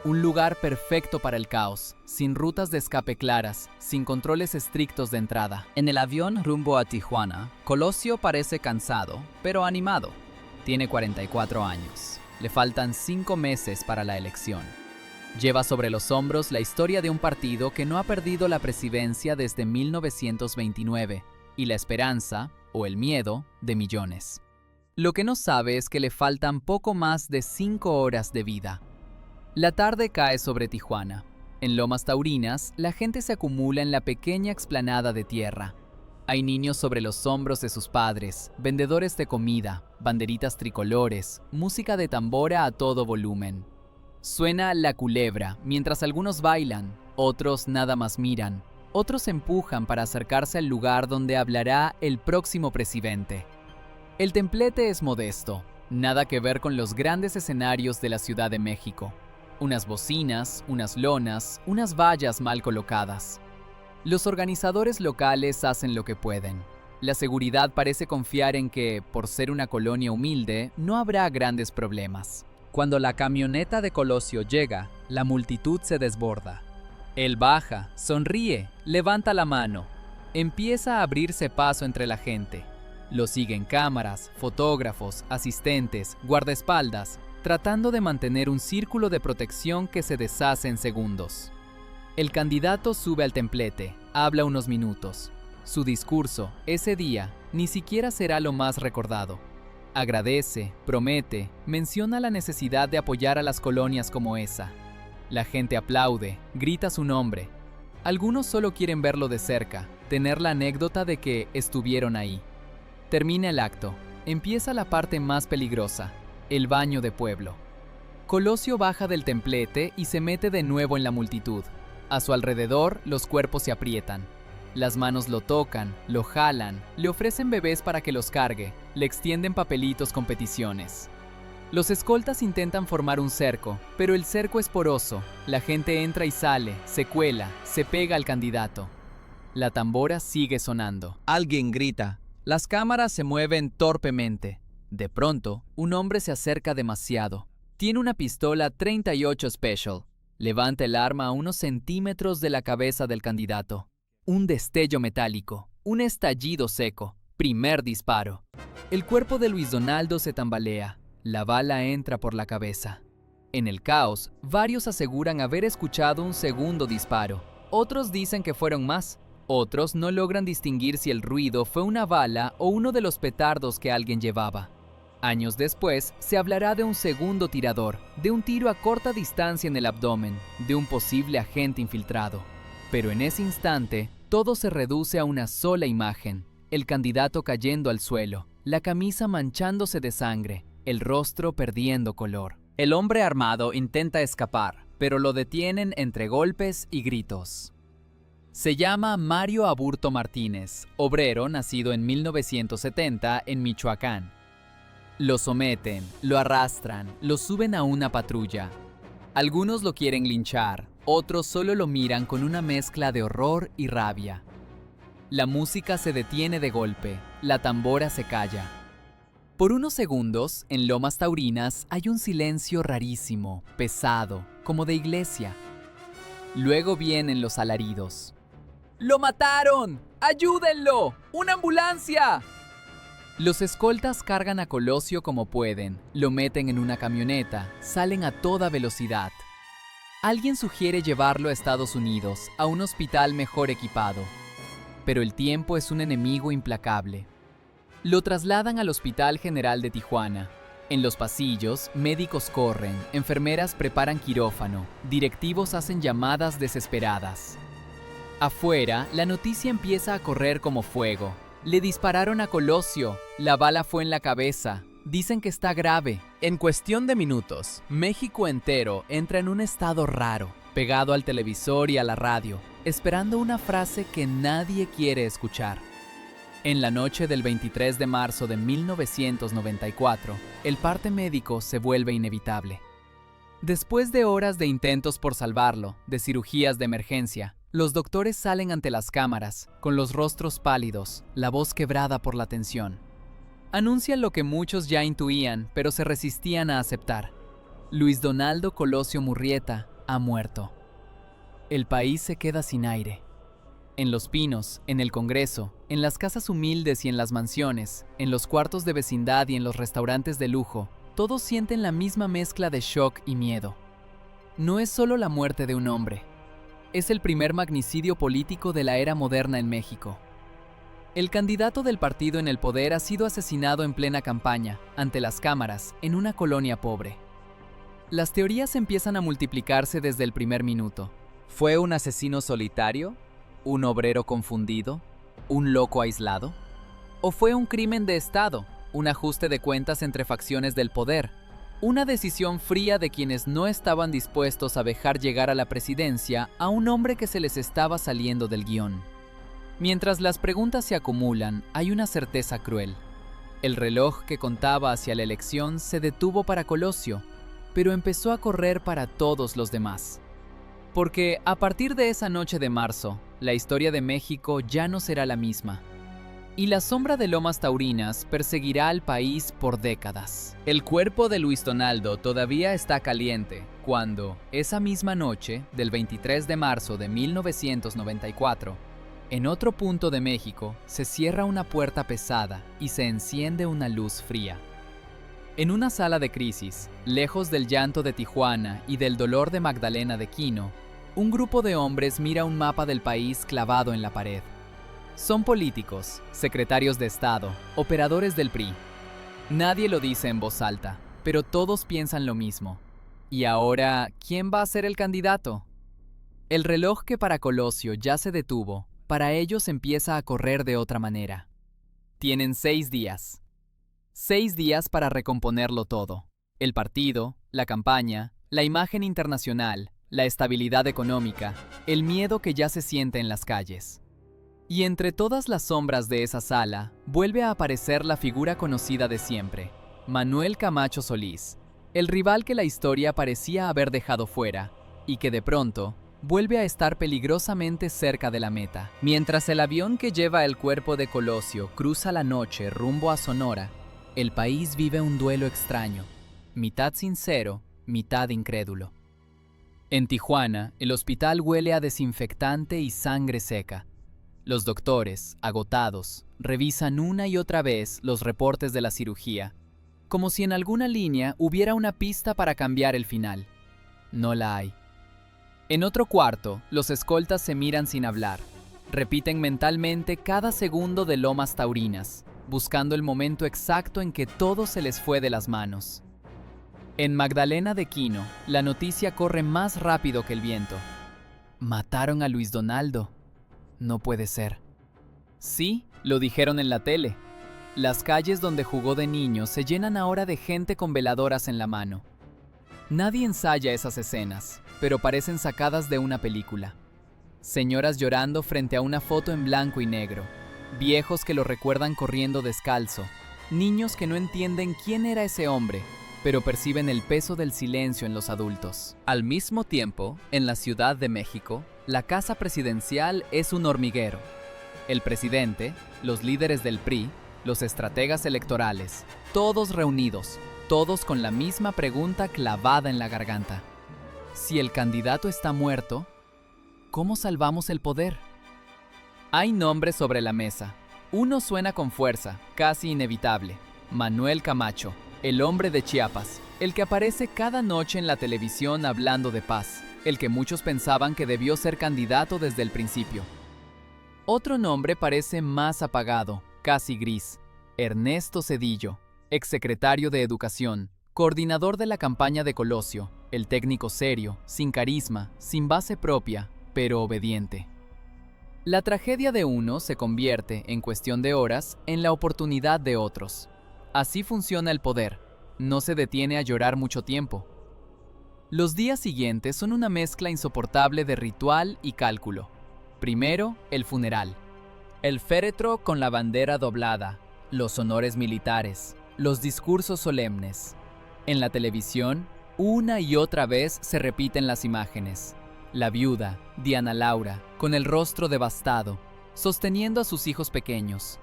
Un lugar perfecto para el caos, sin rutas de escape claras, sin controles estrictos de entrada. En el avión rumbo a Tijuana, Colosio parece cansado, pero animado. Tiene 44 años. Le faltan 5 meses para la elección. Lleva sobre los hombros la historia de un partido que no ha perdido la presidencia desde 1929 y la esperanza, o el miedo, de millones. Lo que no sabe es que le faltan poco más de 5 horas de vida. La tarde cae sobre Tijuana. En Lomas Taurinas, la gente se acumula en la pequeña explanada de tierra. Hay niños sobre los hombros de sus padres, vendedores de comida, banderitas tricolores, música de tambora a todo volumen. Suena La Culebra, mientras algunos bailan, otros nada más miran. Otros empujan para acercarse al lugar donde hablará el próximo presidente. El templete es modesto, nada que ver con los grandes escenarios de la Ciudad de México. Unas bocinas, unas lonas, unas vallas mal colocadas. Los organizadores locales hacen lo que pueden. La seguridad parece confiar en que, por ser una colonia humilde, no habrá grandes problemas. Cuando la camioneta de Colosio llega, la multitud se desborda. Él baja, sonríe, levanta la mano. Empieza a abrirse paso entre la gente. Lo siguen cámaras, fotógrafos, asistentes, guardaespaldas, tratando de mantener un círculo de protección que se deshace en segundos. El candidato sube al templete, habla unos minutos. Su discurso, ese día, ni siquiera será lo más recordado. Agradece, promete, menciona la necesidad de apoyar a las colonias como esa. La gente aplaude, grita su nombre. Algunos solo quieren verlo de cerca, tener la anécdota de que estuvieron ahí. Termina el acto. Empieza la parte más peligrosa, el baño de pueblo. Colosio baja del templete y se mete de nuevo en la multitud. A su alrededor, los cuerpos se aprietan. Las manos lo tocan, lo jalan, le ofrecen bebés para que los cargue, le extienden papelitos con peticiones. Los escoltas intentan formar un cerco, pero el cerco es poroso. La gente entra y sale, se cuela, se pega al candidato. La tambora sigue sonando. Alguien grita. Las cámaras se mueven torpemente. De pronto, un hombre se acerca demasiado. Tiene una pistola 38 Special. Levanta el arma a unos centímetros de la cabeza del candidato. Un destello metálico, un estallido seco, primer disparo. El cuerpo de Luis Donaldo se tambalea, la bala entra por la cabeza. En el caos, varios aseguran haber escuchado un segundo disparo. Otros dicen que fueron más. Otros no logran distinguir si el ruido fue una bala o uno de los petardos que alguien llevaba. Años después, se hablará de un segundo tirador, de un tiro a corta distancia en el abdomen, de un posible agente infiltrado. Pero en ese instante, todo se reduce a una sola imagen. El candidato cayendo al suelo, la camisa manchándose de sangre, el rostro perdiendo color. El hombre armado intenta escapar, pero lo detienen entre golpes y gritos. Se llama Mario Aburto Martínez, obrero nacido en 1970 en Michoacán. Lo someten, lo arrastran, lo suben a una patrulla. Algunos lo quieren linchar, otros solo lo miran con una mezcla de horror y rabia. La música se detiene de golpe, la tambora se calla. Por unos segundos, en Lomas Taurinas hay un silencio rarísimo, pesado, como de iglesia. Luego vienen los alaridos. ¡Lo mataron! ¡Ayúdenlo! ¡Una ambulancia! Los escoltas cargan a Colosio como pueden, lo meten en una camioneta, salen a toda velocidad. Alguien sugiere llevarlo a Estados Unidos, a un hospital mejor equipado. Pero el tiempo es un enemigo implacable. Lo trasladan al Hospital General de Tijuana. En los pasillos, médicos corren, enfermeras preparan quirófano, directivos hacen llamadas desesperadas. Afuera, la noticia empieza a correr como fuego. Le dispararon a Colosio, la bala fue en la cabeza. Dicen que está grave. En cuestión de minutos, México entero entra en un estado raro, pegado al televisor y a la radio, esperando una frase que nadie quiere escuchar. En la noche del 23 de marzo de 1994, el parte médico se vuelve inevitable. Después de horas de intentos por salvarlo, de cirugías de emergencia, los doctores salen ante las cámaras, con los rostros pálidos, la voz quebrada por la tensión. Anuncian lo que muchos ya intuían, pero se resistían a aceptar. Luis Donaldo Colosio Murrieta ha muerto. El país se queda sin aire. En Los Pinos, en el Congreso, en las casas humildes y en las mansiones, en los cuartos de vecindad y en los restaurantes de lujo, todos sienten la misma mezcla de shock y miedo. No es solo la muerte de un hombre. Es el primer magnicidio político de la era moderna en México. El candidato del partido en el poder ha sido asesinado en plena campaña, ante las cámaras, en una colonia pobre. Las teorías empiezan a multiplicarse desde el primer minuto. ¿Fue un asesino solitario? ¿Un obrero confundido? ¿Un loco aislado? ¿O fue un crimen de Estado? ¿Un ajuste de cuentas entre facciones del poder? Una decisión fría de quienes no estaban dispuestos a dejar llegar a la presidencia a un hombre que se les estaba saliendo del guión. Mientras las preguntas se acumulan, hay una certeza cruel. El reloj que contaba hacia la elección se detuvo para Colosio, pero empezó a correr para todos los demás. Porque a partir de esa noche de marzo, la historia de México ya no será la misma. Y la sombra de Lomas Taurinas perseguirá al país por décadas. El cuerpo de Luis Donaldo todavía está caliente cuando, esa misma noche del 23 de marzo de 1994, en otro punto de México se cierra una puerta pesada y se enciende una luz fría. En una sala de crisis, lejos del llanto de Tijuana y del dolor de Magdalena de Quino, un grupo de hombres mira un mapa del país clavado en la pared. Son políticos, secretarios de Estado, operadores del PRI. Nadie lo dice en voz alta, pero todos piensan lo mismo. ¿Y ahora quién va a ser el candidato? El reloj que para Colosio ya se detuvo, para ellos empieza a correr de otra manera. Tienen 6 días. 6 días para recomponerlo todo. El partido, la campaña, la imagen internacional, la estabilidad económica, el miedo que ya se siente en las calles. Y entre todas las sombras de esa sala, vuelve a aparecer la figura conocida de siempre, Manuel Camacho Solís, el rival que la historia parecía haber dejado fuera, y que de pronto vuelve a estar peligrosamente cerca de la meta. Mientras el avión que lleva el cuerpo de Colosio cruza la noche rumbo a Sonora, el país vive un duelo extraño, mitad sincero, mitad incrédulo. En Tijuana, el hospital huele a desinfectante y sangre seca. Los doctores, agotados, revisan una y otra vez los reportes de la cirugía, como si en alguna línea hubiera una pista para cambiar el final. No la hay. En otro cuarto, los escoltas se miran sin hablar. Repiten mentalmente cada segundo de Lomas Taurinas, buscando el momento exacto en que todo se les fue de las manos. En Magdalena de Quino, la noticia corre más rápido que el viento. Mataron a Luis Donaldo. No puede ser. Sí, lo dijeron en la tele. Las calles donde jugó de niño se llenan ahora de gente con veladoras en la mano. Nadie ensaya esas escenas, pero parecen sacadas de una película. Señoras llorando frente a una foto en blanco y negro, viejos que lo recuerdan corriendo descalzo, niños que no entienden quién era ese hombre, pero perciben el peso del silencio en los adultos. Al mismo tiempo, en la Ciudad de México, la casa presidencial es un hormiguero. El presidente, los líderes del PRI, los estrategas electorales, todos reunidos, todos con la misma pregunta clavada en la garganta. Si el candidato está muerto, ¿cómo salvamos el poder? Hay nombres sobre la mesa. Uno suena con fuerza, casi inevitable. Manuel Camacho, el hombre de Chiapas, el que aparece cada noche en la televisión hablando de paz, el que muchos pensaban que debió ser candidato desde el principio. Otro nombre parece más apagado, casi gris. Ernesto Zedillo, exsecretario de Educación, coordinador de la campaña de Colosio, el técnico serio, sin carisma, sin base propia, pero obediente. La tragedia de uno se convierte, en cuestión de horas, en la oportunidad de otros. Así funciona el poder. No se detiene a llorar mucho tiempo. Los días siguientes son una mezcla insoportable de ritual y cálculo. Primero, el funeral. El féretro con la bandera doblada, los honores militares, los discursos solemnes. En la televisión, una y otra vez se repiten las imágenes. La viuda, Diana Laura, con el rostro devastado, sosteniendo a sus hijos pequeños.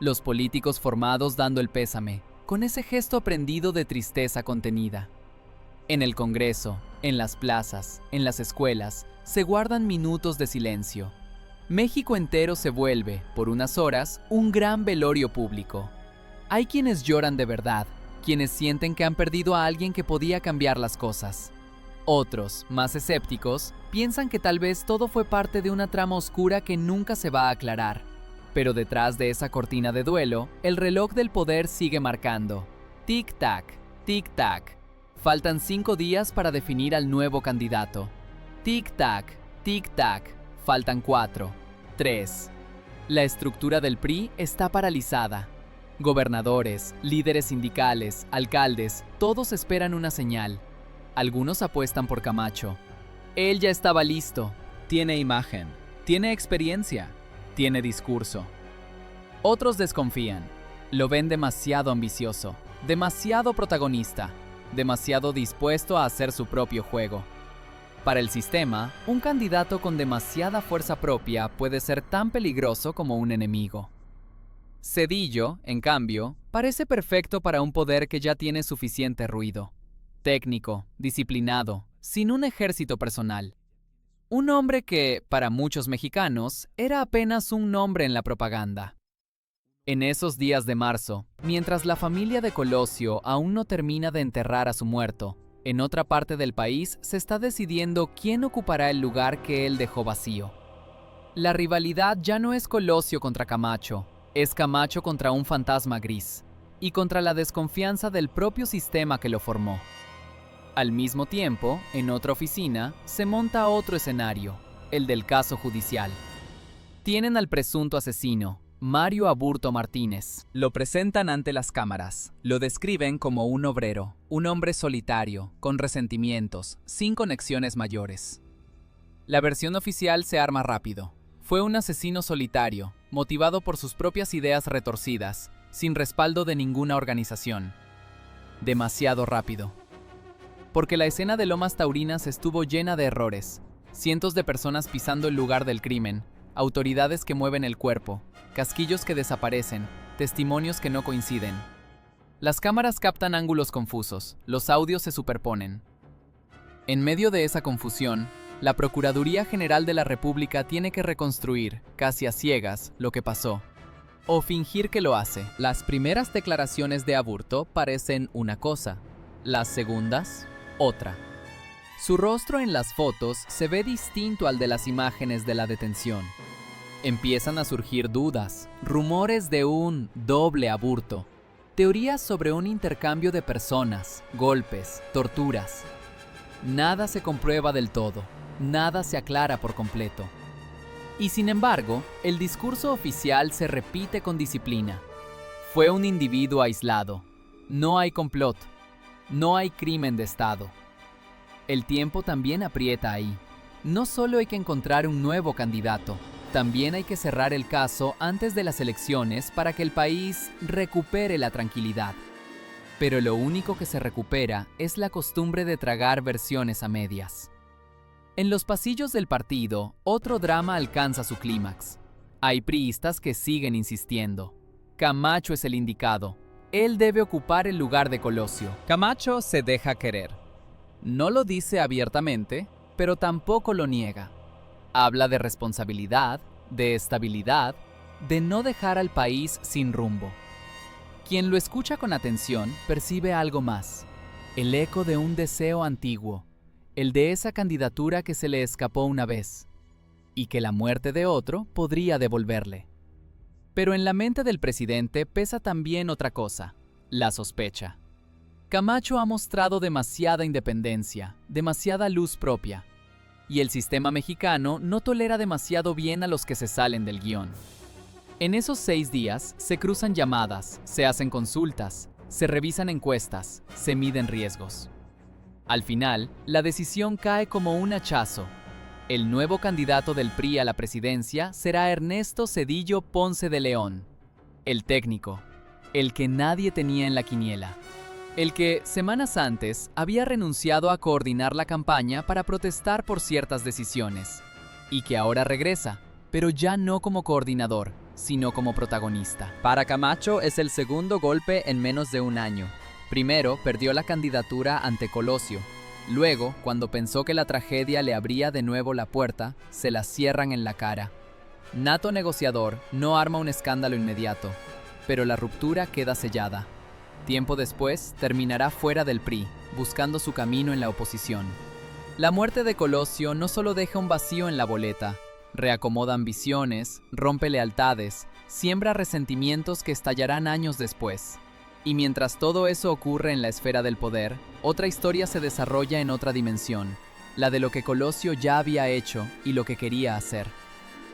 Los políticos formados dando el pésame, con ese gesto aprendido de tristeza contenida. En el Congreso, en las plazas, en las escuelas, se guardan minutos de silencio. México entero se vuelve, por unas horas, un gran velorio público. Hay quienes lloran de verdad, quienes sienten que han perdido a alguien que podía cambiar las cosas. Otros, más escépticos, piensan que tal vez todo fue parte de una trama oscura que nunca se va a aclarar. Pero detrás de esa cortina de duelo, el reloj del poder sigue marcando. Tic-tac, tic-tac. Faltan 5 días para definir al nuevo candidato. Tic-tac, tic-tac. Faltan 4, 3. La estructura del PRI está paralizada. Gobernadores, líderes sindicales, alcaldes, todos esperan una señal. Algunos apuestan por Camacho. Él ya estaba listo. Tiene imagen, tiene experiencia, tiene discurso. Otros desconfían. Lo ven demasiado ambicioso, demasiado protagonista, demasiado dispuesto a hacer su propio juego. Para el sistema, un candidato con demasiada fuerza propia puede ser tan peligroso como un enemigo. Zedillo, en cambio, parece perfecto para un poder que ya tiene suficiente ruido. Técnico, disciplinado, sin un ejército personal. Un hombre que, para muchos mexicanos, era apenas un nombre en la propaganda. En esos días de marzo, mientras la familia de Colosio aún no termina de enterrar a su muerto, en otra parte del país se está decidiendo quién ocupará el lugar que él dejó vacío. La rivalidad ya no es Colosio contra Camacho, es Camacho contra un fantasma gris, y contra la desconfianza del propio sistema que lo formó. Al mismo tiempo, en otra oficina, se monta otro escenario, el del caso judicial. Tienen al presunto asesino, Mario Aburto Martínez. Lo presentan ante las cámaras. Lo describen como un obrero, un hombre solitario, con resentimientos, sin conexiones mayores. La versión oficial se arma rápido. Fue un asesino solitario, motivado por sus propias ideas retorcidas, sin respaldo de ninguna organización. Demasiado rápido. Porque la escena de Lomas Taurinas estuvo llena de errores. Cientos de personas pisando el lugar del crimen, autoridades que mueven el cuerpo, casquillos que desaparecen, testimonios que no coinciden. Las cámaras captan ángulos confusos, los audios se superponen. En medio de esa confusión, la Procuraduría General de la República tiene que reconstruir, casi a ciegas, lo que pasó, o fingir que lo hace. Las primeras declaraciones de Aburto parecen una cosa, las segundas, otra. Su rostro en las fotos se ve distinto al de las imágenes de la detención. Empiezan a surgir dudas, rumores de un doble Aburto, teorías sobre un intercambio de personas, golpes, torturas. Nada se comprueba del todo, nada se aclara por completo. Y sin embargo, el discurso oficial se repite con disciplina. Fue un individuo aislado. No hay complot. No hay crimen de Estado. El tiempo también aprieta ahí. No solo hay que encontrar un nuevo candidato, también hay que cerrar el caso antes de las elecciones para que el país recupere la tranquilidad. Pero lo único que se recupera es la costumbre de tragar versiones a medias. En los pasillos del partido, otro drama alcanza su clímax. Hay priistas que siguen insistiendo. Camacho es el indicado. Él debe ocupar el lugar de Colosio. Camacho se deja querer. No lo dice abiertamente, pero tampoco lo niega. Habla de responsabilidad, de estabilidad, de no dejar al país sin rumbo. Quien lo escucha con atención percibe algo más, el eco de un deseo antiguo, el de esa candidatura que se le escapó una vez, y que la muerte de otro podría devolverle. Pero en la mente del presidente pesa también otra cosa, la sospecha. Camacho ha mostrado demasiada independencia, demasiada luz propia, y el sistema mexicano no tolera demasiado bien a los que se salen del guión. En esos 6 días se cruzan llamadas, se hacen consultas, se revisan encuestas, se miden riesgos. Al final, la decisión cae como un hachazo. El nuevo candidato del PRI a la presidencia será Ernesto Zedillo Ponce de León, el técnico, el que nadie tenía en la quiniela. El que, semanas antes, había renunciado a coordinar la campaña para protestar por ciertas decisiones, y que ahora regresa, pero ya no como coordinador, sino como protagonista. Para Camacho es el segundo golpe en menos de un año. Primero, perdió la candidatura ante Colosio. Luego, cuando pensó que la tragedia le abría de nuevo la puerta, se la cierran en la cara. Nato negociador, no arma un escándalo inmediato, pero la ruptura queda sellada. Tiempo después, terminará fuera del PRI, buscando su camino en la oposición. La muerte de Colosio no solo deja un vacío en la boleta, reacomoda ambiciones, rompe lealtades, siembra resentimientos que estallarán años después. Y mientras todo eso ocurre en la esfera del poder, otra historia se desarrolla en otra dimensión, la de lo que Colosio ya había hecho y lo que quería hacer.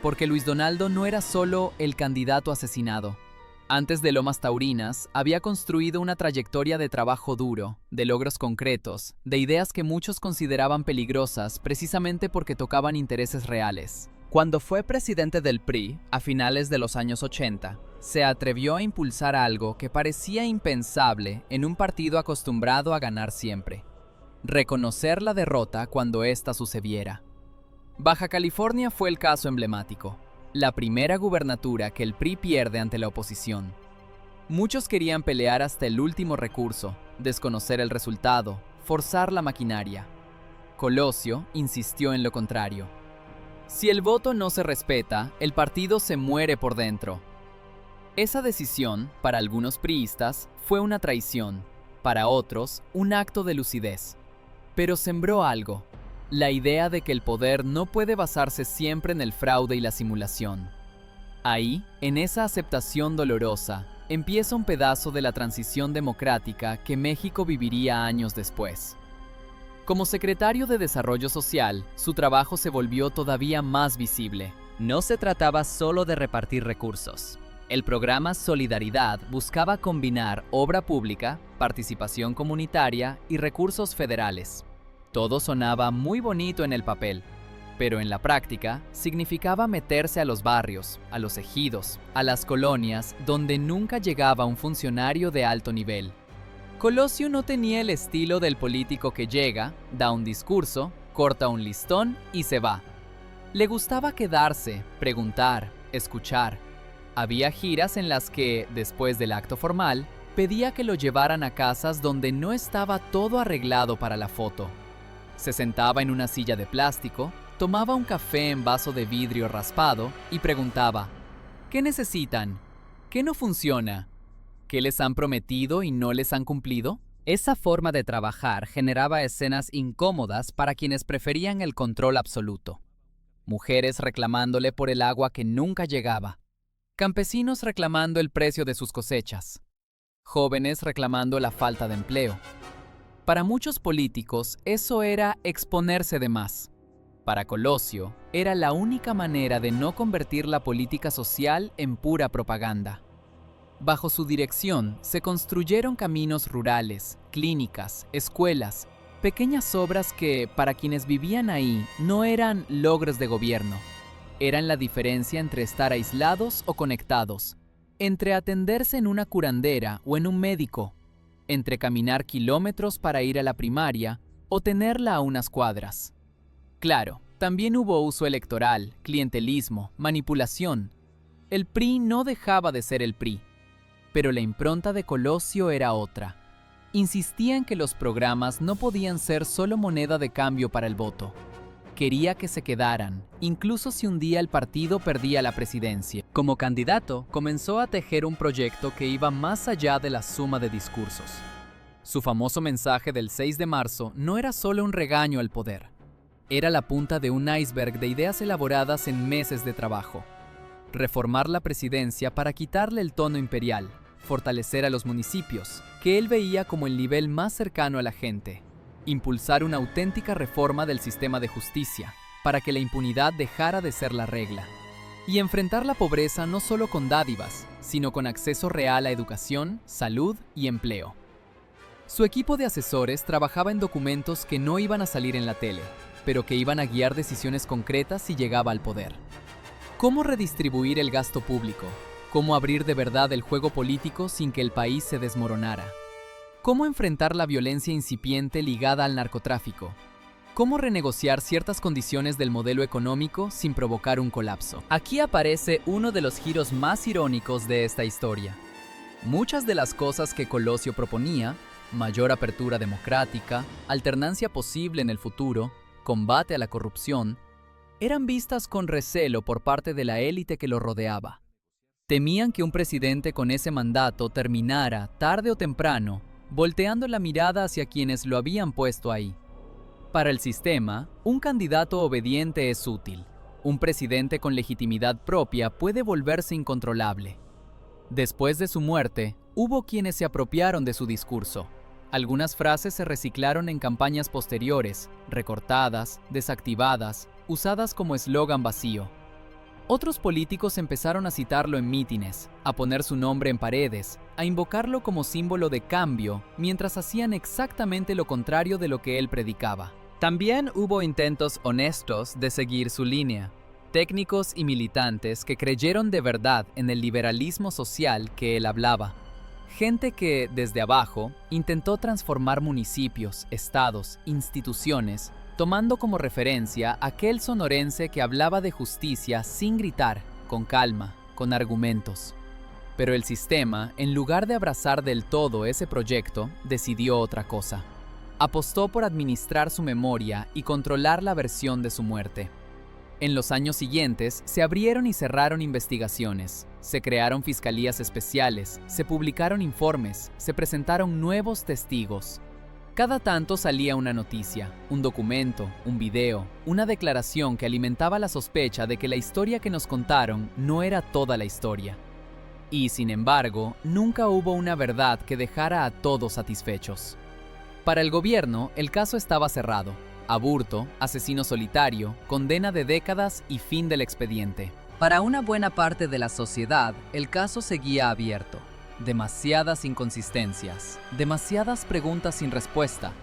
Porque Luis Donaldo no era solo el candidato asesinado. Antes de Lomas Taurinas, había construido una trayectoria de trabajo duro, de logros concretos, de ideas que muchos consideraban peligrosas precisamente porque tocaban intereses reales. Cuando fue presidente del PRI, a finales de los años 80, se atrevió a impulsar algo que parecía impensable en un partido acostumbrado a ganar siempre: reconocer la derrota cuando ésta sucediera. Baja California fue el caso emblemático, la primera gubernatura que el PRI pierde ante la oposición. Muchos querían pelear hasta el último recurso, desconocer el resultado, forzar la maquinaria. Colosio insistió en lo contrario. Si el voto no se respeta, el partido se muere por dentro. Esa decisión, para algunos priistas, fue una traición, para otros, un acto de lucidez. Pero sembró algo: la idea de que el poder no puede basarse siempre en el fraude y la simulación. Ahí, en esa aceptación dolorosa, empieza un pedazo de la transición democrática que México viviría años después. Como secretario de Desarrollo Social, su trabajo se volvió todavía más visible. No se trataba solo de repartir recursos. El programa Solidaridad buscaba combinar obra pública, participación comunitaria y recursos federales. Todo sonaba muy bonito en el papel, pero en la práctica significaba meterse a los barrios, a los ejidos, a las colonias donde nunca llegaba un funcionario de alto nivel. Colosio no tenía el estilo del político que llega, da un discurso, corta un listón y se va. Le gustaba quedarse, preguntar, escuchar. Había giras en las que, después del acto formal, pedía que lo llevaran a casas donde no estaba todo arreglado para la foto. Se sentaba en una silla de plástico, tomaba un café en vaso de vidrio raspado y preguntaba: ¿qué necesitan? ¿Qué no funciona? ¿Qué les han prometido y no les han cumplido? Esa forma de trabajar generaba escenas incómodas para quienes preferían el control absoluto. Mujeres reclamándole por el agua que nunca llegaba. Campesinos reclamando el precio de sus cosechas. Jóvenes reclamando la falta de empleo. Para muchos políticos, eso era exponerse de más. Para Colosio, era la única manera de no convertir la política social en pura propaganda. Bajo su dirección, se construyeron caminos rurales, clínicas, escuelas, pequeñas obras que, para quienes vivían ahí, no eran logros de gobierno. Eran la diferencia entre estar aislados o conectados, entre atenderse en una curandera o en un médico, entre caminar kilómetros para ir a la primaria o tenerla a unas cuadras. Claro, también hubo uso electoral, clientelismo, manipulación. El PRI no dejaba de ser el PRI, pero la impronta de Colosio era otra. Insistía en que los programas no podían ser solo moneda de cambio para el voto. Quería que se quedaran, incluso si un día el partido perdía la presidencia. Como candidato, comenzó a tejer un proyecto que iba más allá de la suma de discursos. Su famoso mensaje del 6 de marzo no era solo un regaño al poder. Era la punta de un iceberg de ideas elaboradas en meses de trabajo. Reformar la presidencia para quitarle el tono imperial, fortalecer a los municipios, que él veía como el nivel más cercano a la gente. Impulsar una auténtica reforma del sistema de justicia, para que la impunidad dejara de ser la regla. Y enfrentar la pobreza no solo con dádivas, sino con acceso real a educación, salud y empleo. Su equipo de asesores trabajaba en documentos que no iban a salir en la tele, pero que iban a guiar decisiones concretas si llegaba al poder. ¿Cómo redistribuir el gasto público? ¿Cómo abrir de verdad el juego político sin que el país se desmoronara? ¿Cómo enfrentar la violencia incipiente ligada al narcotráfico? ¿Cómo renegociar ciertas condiciones del modelo económico sin provocar un colapso? Aquí aparece uno de los giros más irónicos de esta historia. Muchas de las cosas que Colosio proponía, mayor apertura democrática, alternancia posible en el futuro, combate a la corrupción, eran vistas con recelo por parte de la élite que lo rodeaba. Temían que un presidente con ese mandato terminara, tarde o temprano, volteando la mirada hacia quienes lo habían puesto ahí. Para el sistema, un candidato obediente es útil. Un presidente con legitimidad propia puede volverse incontrolable. Después de su muerte, hubo quienes se apropiaron de su discurso. Algunas frases se reciclaron en campañas posteriores, recortadas, desactivadas, usadas como eslogan vacío. Otros políticos empezaron a citarlo en mítines, a poner su nombre en paredes, a invocarlo como símbolo de cambio, mientras hacían exactamente lo contrario de lo que él predicaba. También hubo intentos honestos de seguir su línea. Técnicos y militantes que creyeron de verdad en el liberalismo social que él hablaba. Gente que, desde abajo, intentó transformar municipios, estados, instituciones, tomando como referencia aquel sonorense que hablaba de justicia sin gritar, con calma, con argumentos. Pero el sistema, en lugar de abrazar del todo ese proyecto, decidió otra cosa. Apostó por administrar su memoria y controlar la versión de su muerte. En los años siguientes, se abrieron y cerraron investigaciones, se crearon fiscalías especiales, se publicaron informes, se presentaron nuevos testigos. Cada tanto salía una noticia, un documento, un video, una declaración que alimentaba la sospecha de que la historia que nos contaron no era toda la historia. Y, sin embargo, nunca hubo una verdad que dejara a todos satisfechos. Para el gobierno, el caso estaba cerrado. Aburto, asesino solitario, condena de décadas y fin del expediente. Para una buena parte de la sociedad, el caso seguía abierto. Demasiadas inconsistencias, demasiadas preguntas sin respuesta,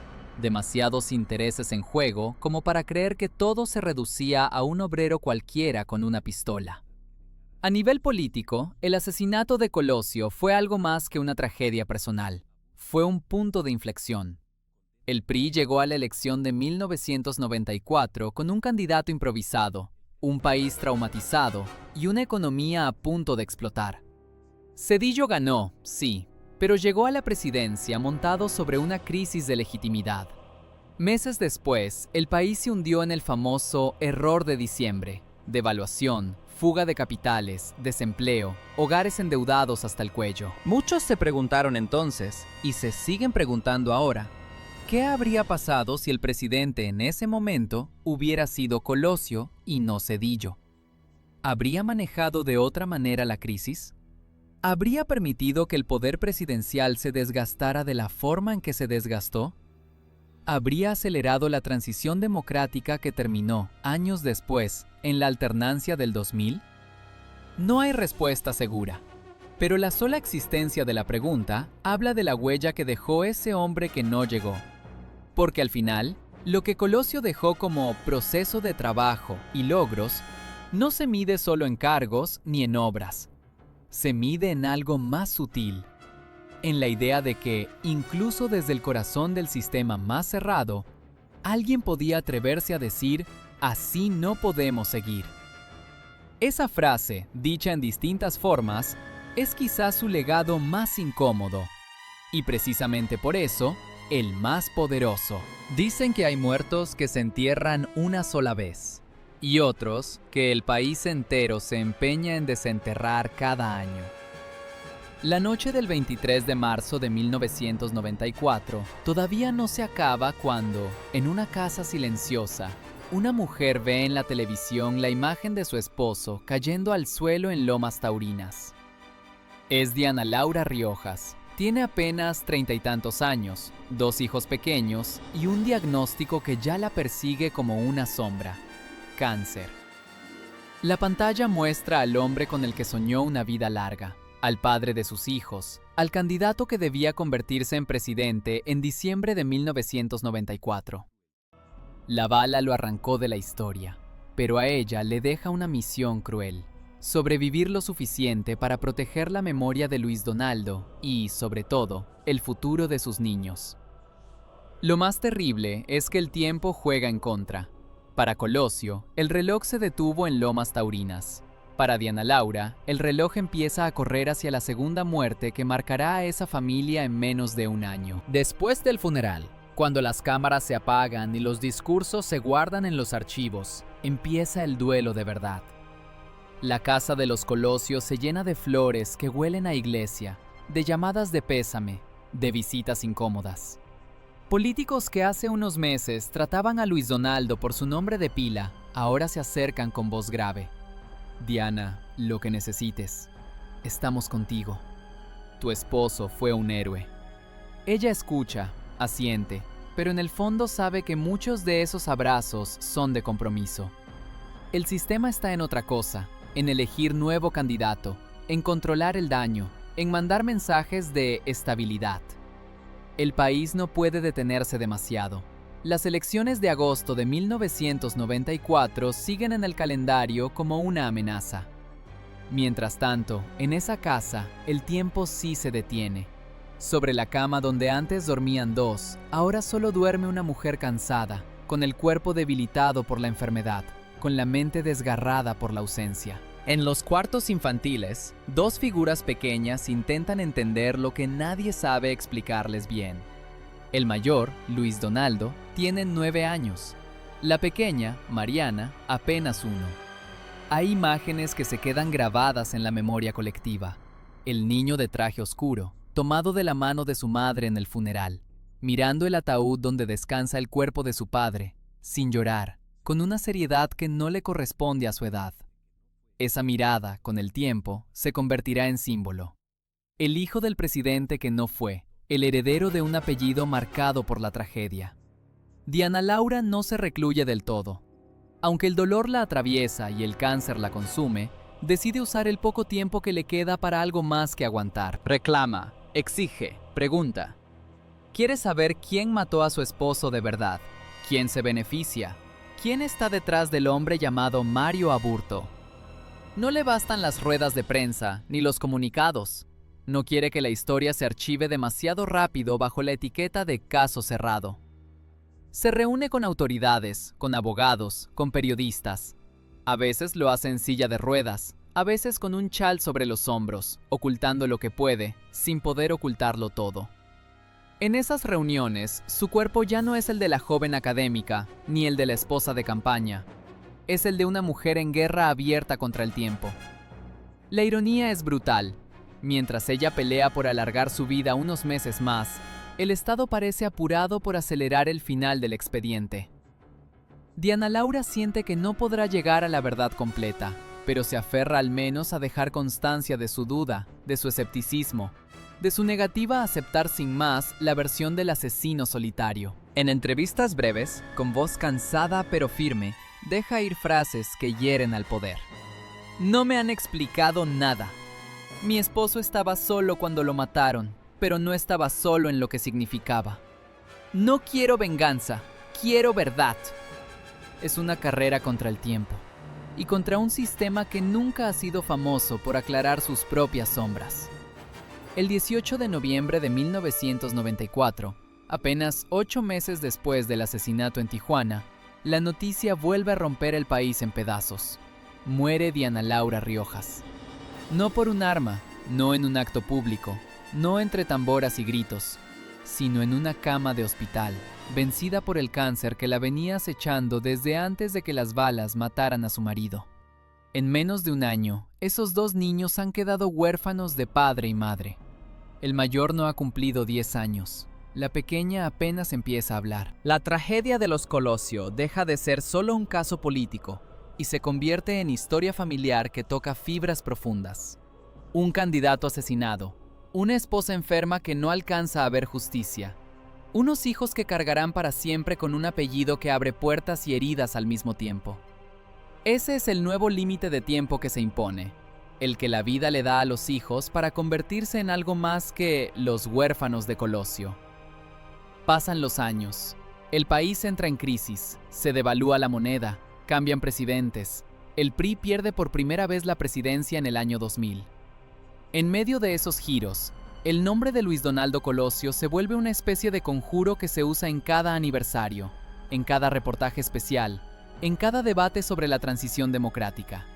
demasiados intereses en juego como para creer que todo se reducía a un obrero cualquiera con una pistola. A nivel político, el asesinato de Colosio fue algo más que una tragedia personal. Fue un punto de inflexión. El PRI llegó a la elección de 1994 con un candidato improvisado, un país traumatizado y una economía a punto de explotar. Zedillo ganó, sí, pero llegó a la presidencia montado sobre una crisis de legitimidad. Meses después, el país se hundió en el famoso error de diciembre: devaluación, fuga de capitales, desempleo, hogares endeudados hasta el cuello. Muchos se preguntaron entonces, y se siguen preguntando ahora, ¿qué habría pasado si el presidente en ese momento hubiera sido Colosio y no Zedillo? ¿Habría manejado de otra manera la crisis? ¿Habría permitido que el poder presidencial se desgastara de la forma en que se desgastó? ¿Habría acelerado la transición democrática que terminó, años después, en la alternancia del 2000? No hay respuesta segura. Pero la sola existencia de la pregunta habla de la huella que dejó ese hombre que no llegó. Porque al final, lo que Colosio dejó como proceso de trabajo y logros no se mide solo en cargos ni en obras. Se mide en algo más sutil, en la idea de que, incluso desde el corazón del sistema más cerrado, alguien podía atreverse a decir: así no podemos seguir. Esa frase, dicha en distintas formas, es quizás su legado más incómodo, y precisamente por eso, el más poderoso. Dicen que hay muertos que se entierran una sola vez, y otros que el país entero se empeña en desenterrar cada año. La noche del 23 de marzo de 1994 todavía no se acaba cuando, en una casa silenciosa, una mujer ve en la televisión la imagen de su esposo cayendo al suelo en Lomas Taurinas. Es Diana Laura Riojas. Tiene apenas 30 y tantos años, 2 hijos pequeños y un diagnóstico que ya la persigue como una sombra: cáncer. La pantalla muestra al hombre con el que soñó una vida larga, al padre de sus hijos, al candidato que debía convertirse en presidente en diciembre de 1994. La bala lo arrancó de la historia, pero a ella le deja una misión cruel: sobrevivir lo suficiente para proteger la memoria de Luis Donaldo y, sobre todo, el futuro de sus niños. Lo más terrible es que el tiempo juega en contra. Para Colosio, el reloj se detuvo en Lomas Taurinas. Para Diana Laura, el reloj empieza a correr hacia la segunda muerte que marcará a esa familia en menos de un año. Después del funeral, cuando las cámaras se apagan y los discursos se guardan en los archivos, empieza el duelo de verdad. La casa de los Colosios se llena de flores que huelen a iglesia, de llamadas de pésame, de visitas incómodas. Políticos que hace unos meses trataban a Luis Donaldo por su nombre de pila, ahora se acercan con voz grave. Diana, lo que necesites. Estamos contigo. Tu esposo fue un héroe. Ella escucha, asiente, pero en el fondo sabe que muchos de esos abrazos son de compromiso. El sistema está en otra cosa, en elegir nuevo candidato, en controlar el daño, en mandar mensajes de estabilidad. El país no puede detenerse demasiado. Las elecciones de agosto de 1994 siguen en el calendario como una amenaza. Mientras tanto, en esa casa, el tiempo sí se detiene. Sobre la cama donde antes dormían dos, ahora solo duerme una mujer cansada, con el cuerpo debilitado por la enfermedad, con la mente desgarrada por la ausencia. En los cuartos infantiles, dos figuras pequeñas intentan entender lo que nadie sabe explicarles bien. El mayor, Luis Donaldo, tiene 9 años. La pequeña, Mariana, apenas 1. Hay imágenes que se quedan grabadas en la memoria colectiva. El niño de traje oscuro, tomado de la mano de su madre en el funeral, mirando el ataúd donde descansa el cuerpo de su padre, sin llorar, con una seriedad que no le corresponde a su edad. Esa mirada, con el tiempo, se convertirá en símbolo. El hijo del presidente que no fue, el heredero de un apellido marcado por la tragedia. Diana Laura no se recluye del todo. Aunque el dolor la atraviesa y el cáncer la consume, decide usar el poco tiempo que le queda para algo más que aguantar. Reclama, exige, pregunta. Quiere saber quién mató a su esposo de verdad, quién se beneficia, quién está detrás del hombre llamado Mario Aburto. No le bastan las ruedas de prensa ni los comunicados. No quiere que la historia se archive demasiado rápido bajo la etiqueta de caso cerrado. Se reúne con autoridades, con abogados, con periodistas. A veces lo hace en silla de ruedas, a veces con un chal sobre los hombros, ocultando lo que puede, sin poder ocultarlo todo. En esas reuniones, su cuerpo ya no es el de la joven académica, ni el de la esposa de campaña. Es el de una mujer en guerra abierta contra el tiempo. La ironía es brutal. Mientras ella pelea por alargar su vida unos meses más, el Estado parece apurado por acelerar el final del expediente. Diana Laura siente que no podrá llegar a la verdad completa, pero se aferra al menos a dejar constancia de su duda, de su escepticismo, de su negativa a aceptar sin más la versión del asesino solitario. En entrevistas breves, con voz cansada pero firme, deja ir frases que hieren al poder. No me han explicado nada. Mi esposo estaba solo cuando lo mataron, pero no estaba solo en lo que significaba. No quiero venganza, quiero verdad. Es una carrera contra el tiempo y contra un sistema que nunca ha sido famoso por aclarar sus propias sombras. El 18 de noviembre de 1994, apenas 8 meses después del asesinato en Tijuana, la noticia vuelve a romper el país en pedazos. Muere Diana Laura Riojas. No por un arma, no en un acto público, no entre tamboras y gritos, sino en una cama de hospital, vencida por el cáncer que la venía acechando desde antes de que las balas mataran a su marido. En menos de un año, esos 2 niños han quedado huérfanos de padre y madre. El mayor no ha cumplido 10 años. La pequeña apenas empieza a hablar. La tragedia de los Colosio deja de ser solo un caso político y se convierte en historia familiar que toca fibras profundas. Un candidato asesinado, una esposa enferma que no alcanza a ver justicia, unos hijos que cargarán para siempre con un apellido que abre puertas y heridas al mismo tiempo. Ese es el nuevo límite de tiempo que se impone, el que la vida le da a los hijos para convertirse en algo más que los huérfanos de Colosio. Pasan los años, el país entra en crisis, se devalúa la moneda, cambian presidentes, el PRI pierde por primera vez la presidencia en el año 2000. En medio de esos giros, el nombre de Luis Donaldo Colosio se vuelve una especie de conjuro que se usa en cada aniversario, en cada reportaje especial, en cada debate sobre la transición democrática.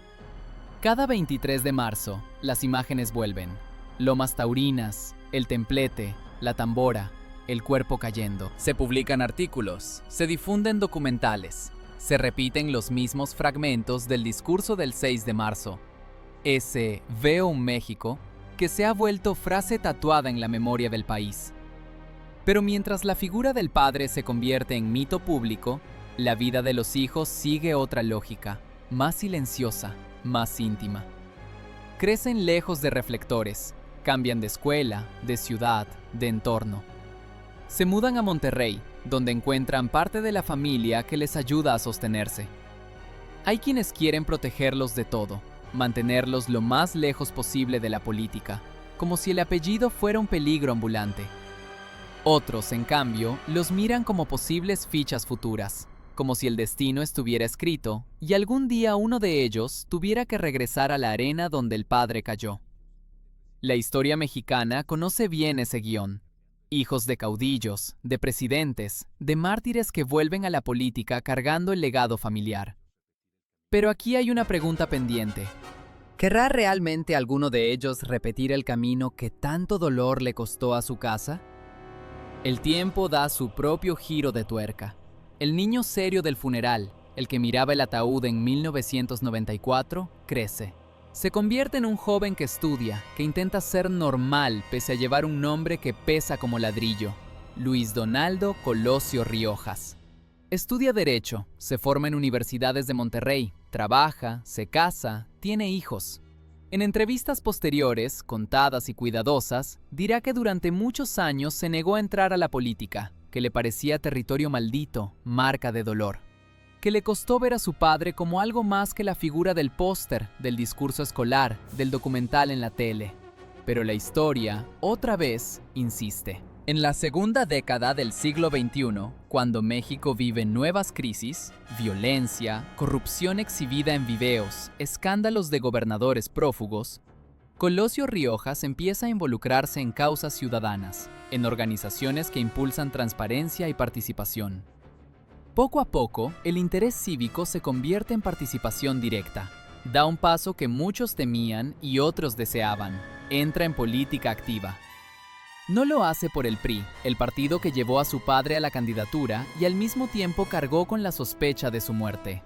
Cada 23 de marzo, las imágenes vuelven. Lomas taurinas, el templete, la tambora, el cuerpo cayendo. Se publican artículos, se difunden documentales, se repiten los mismos fragmentos del discurso del 6 de marzo. Ese "Veo un México" que se ha vuelto frase tatuada en la memoria del país. Pero mientras la figura del padre se convierte en mito público, la vida de los hijos sigue otra lógica, más silenciosa, más íntima. Crecen lejos de reflectores, cambian de escuela, de ciudad, de entorno. Se mudan a Monterrey, donde encuentran parte de la familia que les ayuda a sostenerse. Hay quienes quieren protegerlos de todo, mantenerlos lo más lejos posible de la política, como si el apellido fuera un peligro ambulante. Otros, en cambio, los miran como posibles fichas futuras, como si el destino estuviera escrito y algún día uno de ellos tuviera que regresar a la arena donde el padre cayó. La historia mexicana conoce bien ese guión. Hijos de caudillos, de presidentes, de mártires que vuelven a la política cargando el legado familiar. Pero aquí hay una pregunta pendiente. ¿Querrá realmente alguno de ellos repetir el camino que tanto dolor le costó a su casa? El tiempo da su propio giro de tuerca. El niño serio del funeral, el que miraba el ataúd en 1994, crece. Se convierte en un joven que estudia, que intenta ser normal pese a llevar un nombre que pesa como ladrillo: Luis Donaldo Colosio Riojas. Estudia Derecho, se forma en universidades de Monterrey, trabaja, se casa, tiene hijos. En entrevistas posteriores, contadas y cuidadosas, dirá que durante muchos años se negó a entrar a la política, que le parecía territorio maldito, marca de dolor. Que le costó ver a su padre como algo más que la figura del póster, del discurso escolar, del documental en la tele. Pero la historia, otra vez, insiste. En la segunda década del siglo XXI, cuando México vive nuevas crisis, violencia, corrupción exhibida en videos, escándalos de gobernadores prófugos, Colosio Riojas empieza a involucrarse en causas ciudadanas, en organizaciones que impulsan transparencia y participación. Poco a poco, el interés cívico se convierte en participación directa. Da un paso que muchos temían y otros deseaban. Entra en política activa. No lo hace por el PRI, el partido que llevó a su padre a la candidatura y al mismo tiempo cargó con la sospecha de su muerte.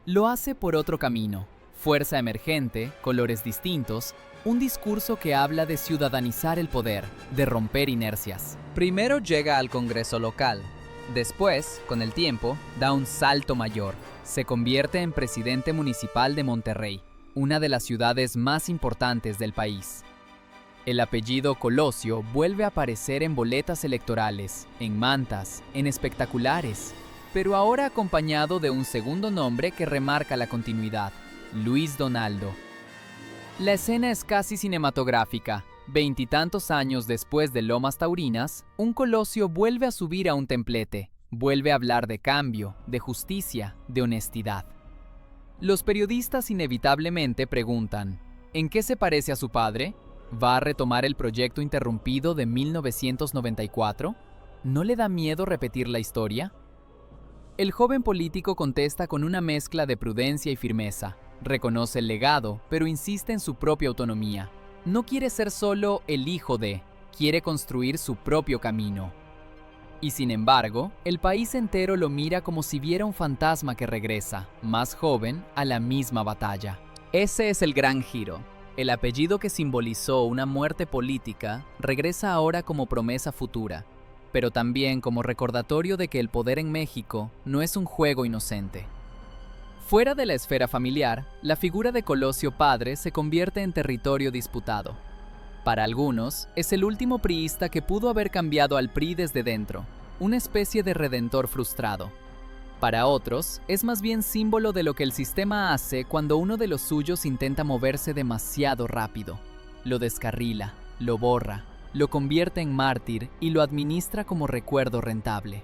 Lo hace por otro camino. Fuerza emergente, colores distintos, un discurso que habla de ciudadanizar el poder, de romper inercias. Primero llega al Congreso local. Después, con el tiempo, da un salto mayor. Se convierte en presidente municipal de Monterrey, una de las ciudades más importantes del país. El apellido Colosio vuelve a aparecer en boletas electorales, en mantas, en espectaculares, pero ahora acompañado de un segundo nombre que remarca la continuidad: Luis Donaldo. La escena es casi cinematográfica. Veintitantos años después de Lomas Taurinas, un Colosio vuelve a subir a un templete, vuelve a hablar de cambio, de justicia, de honestidad. Los periodistas inevitablemente preguntan: ¿en qué se parece a su padre? ¿Va a retomar el proyecto interrumpido de 1994? ¿No le da miedo repetir la historia? El joven político contesta con una mezcla de prudencia y firmeza. Reconoce el legado, pero insiste en su propia autonomía. No quiere ser solo el hijo de, quiere construir su propio camino. Y sin embargo, el país entero lo mira como si viera un fantasma que regresa, más joven, a la misma batalla. Ese es el gran giro. El apellido que simbolizó una muerte política regresa ahora como promesa futura, pero también como recordatorio de que el poder en México no es un juego inocente. Fuera de la esfera familiar, la figura de Colosio padre se convierte en territorio disputado. Para algunos, es el último priista que pudo haber cambiado al PRI desde dentro, una especie de redentor frustrado. Para otros, es más bien símbolo de lo que el sistema hace cuando uno de los suyos intenta moverse demasiado rápido. Lo descarrila, lo borra, lo convierte en mártir y lo administra como recuerdo rentable.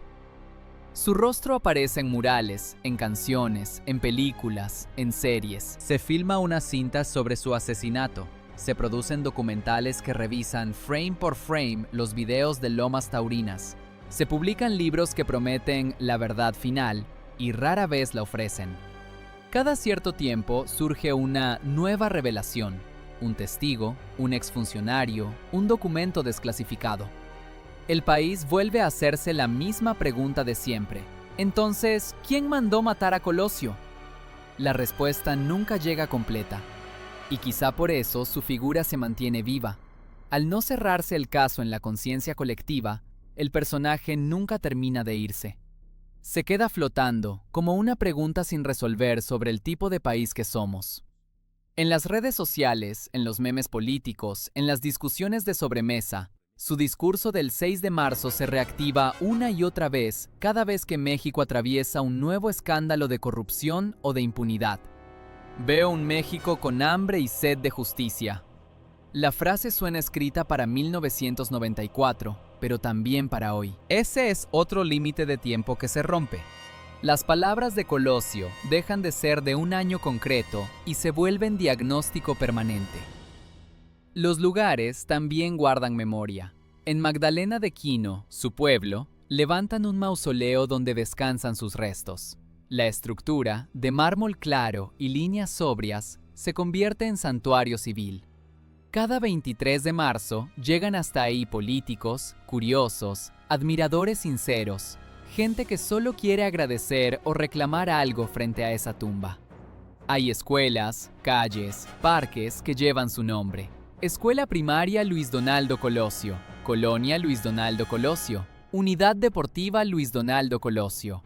Su rostro aparece en murales, en canciones, en películas, en series. Se filma una cinta sobre su asesinato. Se producen documentales que revisan frame por frame los videos de Lomas Taurinas. Se publican libros que prometen la verdad final y rara vez la ofrecen. Cada cierto tiempo surge una nueva revelación, un testigo, un exfuncionario, un documento desclasificado. El país vuelve a hacerse la misma pregunta de siempre. Entonces, ¿quién mandó matar a Colosio? La respuesta nunca llega completa. Y quizá por eso su figura se mantiene viva. Al no cerrarse el caso en la conciencia colectiva, el personaje nunca termina de irse. Se queda flotando, como una pregunta sin resolver sobre el tipo de país que somos. En las redes sociales, en los memes políticos, en las discusiones de sobremesa, su discurso del 6 de marzo se reactiva una y otra vez cada vez que México atraviesa un nuevo escándalo de corrupción o de impunidad. Veo un México con hambre y sed de justicia. La frase suena escrita para 1994, pero también para hoy. Ese es otro límite de tiempo que se rompe. Las palabras de Colosio dejan de ser de un año concreto y se vuelven diagnóstico permanente. Los lugares también guardan memoria. En Magdalena de Quino, su pueblo, levantan un mausoleo donde descansan sus restos. La estructura, de mármol claro y líneas sobrias, se convierte en santuario civil. Cada 23 de marzo llegan hasta ahí políticos, curiosos, admiradores sinceros, gente que solo quiere agradecer o reclamar algo frente a esa tumba. Hay escuelas, calles, parques que llevan su nombre. Escuela Primaria Luis Donaldo Colosio, Colonia Luis Donaldo Colosio, Unidad Deportiva Luis Donaldo Colosio.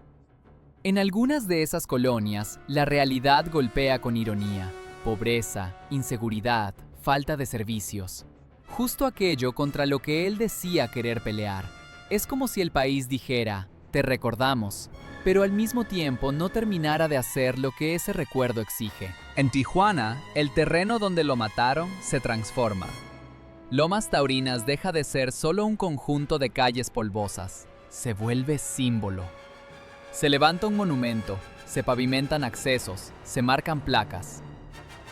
En algunas de esas colonias, la realidad golpea con ironía. Pobreza, inseguridad, falta de servicios. Justo aquello contra lo que él decía querer pelear. Es como si el país dijera, te recordamos, pero al mismo tiempo no terminara de hacer lo que ese recuerdo exige. En Tijuana, el terreno donde lo mataron se transforma. Lomas Taurinas deja de ser solo un conjunto de calles polvosas, se vuelve símbolo. Se levanta un monumento, se pavimentan accesos, se marcan placas.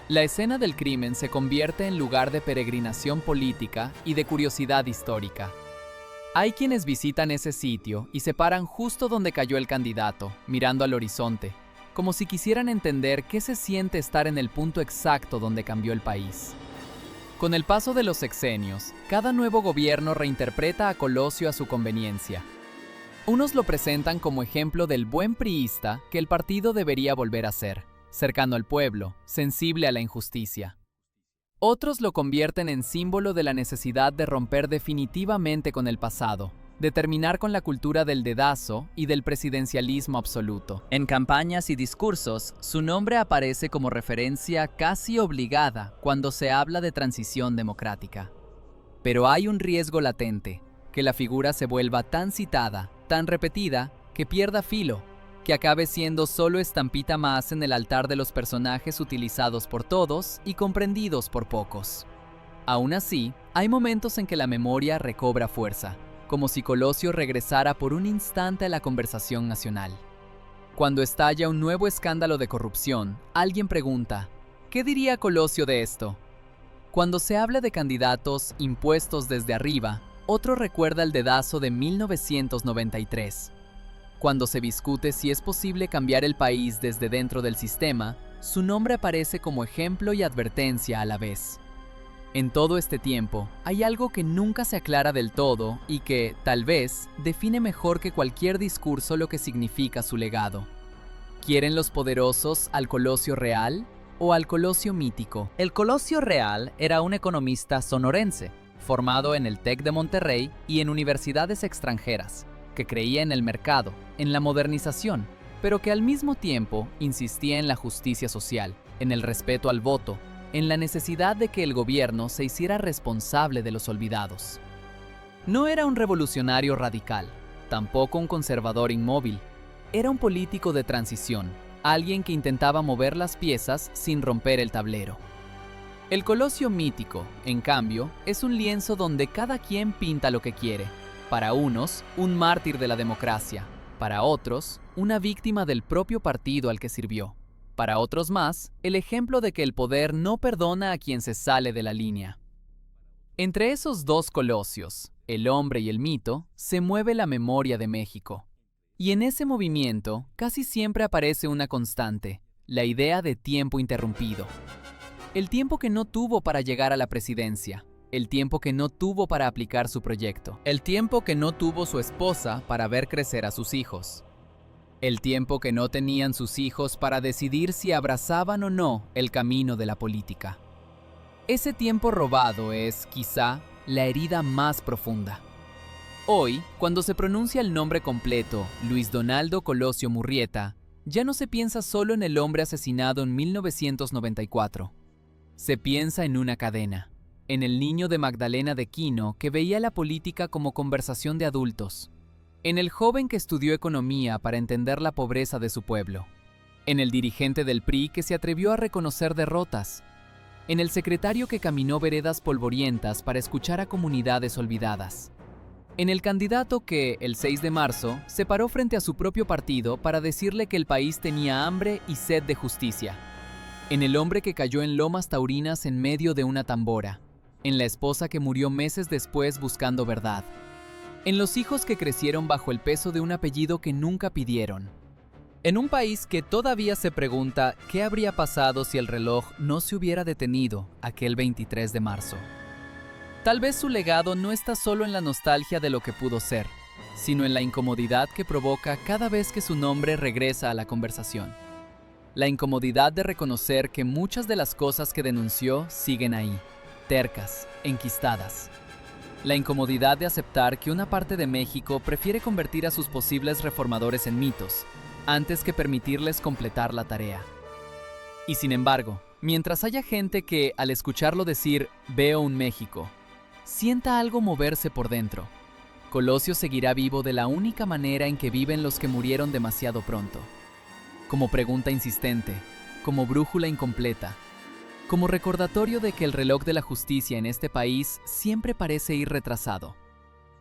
La escena del crimen se convierte en lugar de peregrinación política y de curiosidad histórica. Hay quienes visitan ese sitio y se paran justo donde cayó el candidato, mirando al horizonte, como si quisieran entender qué se siente estar en el punto exacto donde cambió el país. Con el paso de los sexenios, cada nuevo gobierno reinterpreta a Colosio a su conveniencia. Unos lo presentan como ejemplo del buen priista que el partido debería volver a ser, cercano al pueblo, sensible a la injusticia. Otros lo convierten en símbolo de la necesidad de romper definitivamente con el pasado, de terminar con la cultura del dedazo y del presidencialismo absoluto. En campañas y discursos, su nombre aparece como referencia casi obligada cuando se habla de transición democrática. Pero hay un riesgo latente, que la figura se vuelva tan citada, tan repetida, que pierda filo, que acabe siendo solo estampita más en el altar de los personajes utilizados por todos y comprendidos por pocos. Aún así, hay momentos en que la memoria recobra fuerza, como si Colosio regresara por un instante a la conversación nacional. Cuando estalla un nuevo escándalo de corrupción, alguien pregunta, ¿qué diría Colosio de esto? Cuando se habla de candidatos impuestos desde arriba, otro recuerda el dedazo de 1993. Cuando se discute si es posible cambiar el país desde dentro del sistema, su nombre aparece como ejemplo y advertencia a la vez. En todo este tiempo, hay algo que nunca se aclara del todo y que, tal vez, define mejor que cualquier discurso lo que significa su legado. ¿Quieren los poderosos al Colosio real o al Colosio mítico? El Colosio real era un economista sonorense, formado en el TEC de Monterrey y en universidades extranjeras, que creía en el mercado, en la modernización, pero que al mismo tiempo insistía en la justicia social, en el respeto al voto, en la necesidad de que el gobierno se hiciera responsable de los olvidados. No era un revolucionario radical, tampoco un conservador inmóvil. Era un político de transición, alguien que intentaba mover las piezas sin romper el tablero. El Colosio mítico, en cambio, es un lienzo donde cada quien pinta lo que quiere. Para unos, un mártir de la democracia. Para otros, una víctima del propio partido al que sirvió. Para otros más, el ejemplo de que el poder no perdona a quien se sale de la línea. Entre esos dos Colosios, el hombre y el mito, se mueve la memoria de México. Y en ese movimiento casi siempre aparece una constante, la idea de tiempo interrumpido. El tiempo que no tuvo para llegar a la presidencia, el tiempo que no tuvo para aplicar su proyecto, el tiempo que no tuvo su esposa para ver crecer a sus hijos, el tiempo que no tenían sus hijos para decidir si abrazaban o no el camino de la política. Ese tiempo robado es, quizá, la herida más profunda. Hoy, cuando se pronuncia el nombre completo, Luis Donaldo Colosio Murrieta, ya no se piensa solo en el hombre asesinado en 1994. Se piensa en una cadena, en el niño de Magdalena de Quino que veía la política como conversación de adultos, en el joven que estudió economía para entender la pobreza de su pueblo, en el dirigente del PRI que se atrevió a reconocer derrotas, en el secretario que caminó veredas polvorientas para escuchar a comunidades olvidadas, en el candidato que, el 6 de marzo, se paró frente a su propio partido para decirle que el país tenía hambre y sed de justicia, en el hombre que cayó en lomas taurinas en medio de una tambora, en la esposa que murió meses después buscando verdad, en los hijos que crecieron bajo el peso de un apellido que nunca pidieron, en un país que todavía se pregunta qué habría pasado si el reloj no se hubiera detenido aquel 23 de marzo. Tal vez su legado no está solo en la nostalgia de lo que pudo ser, sino en la incomodidad que provoca cada vez que su nombre regresa a la conversación. La incomodidad de reconocer que muchas de las cosas que denunció siguen ahí, tercas, enquistadas. La incomodidad de aceptar que una parte de México prefiere convertir a sus posibles reformadores en mitos, antes que permitirles completar la tarea. Y sin embargo, mientras haya gente que, al escucharlo decir «Veo un México», sienta algo moverse por dentro, Colosio seguirá vivo de la única manera en que viven los que murieron demasiado pronto. Como pregunta insistente, como brújula incompleta, como recordatorio de que el reloj de la justicia en este país siempre parece ir retrasado,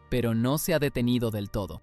pero no se ha detenido del todo.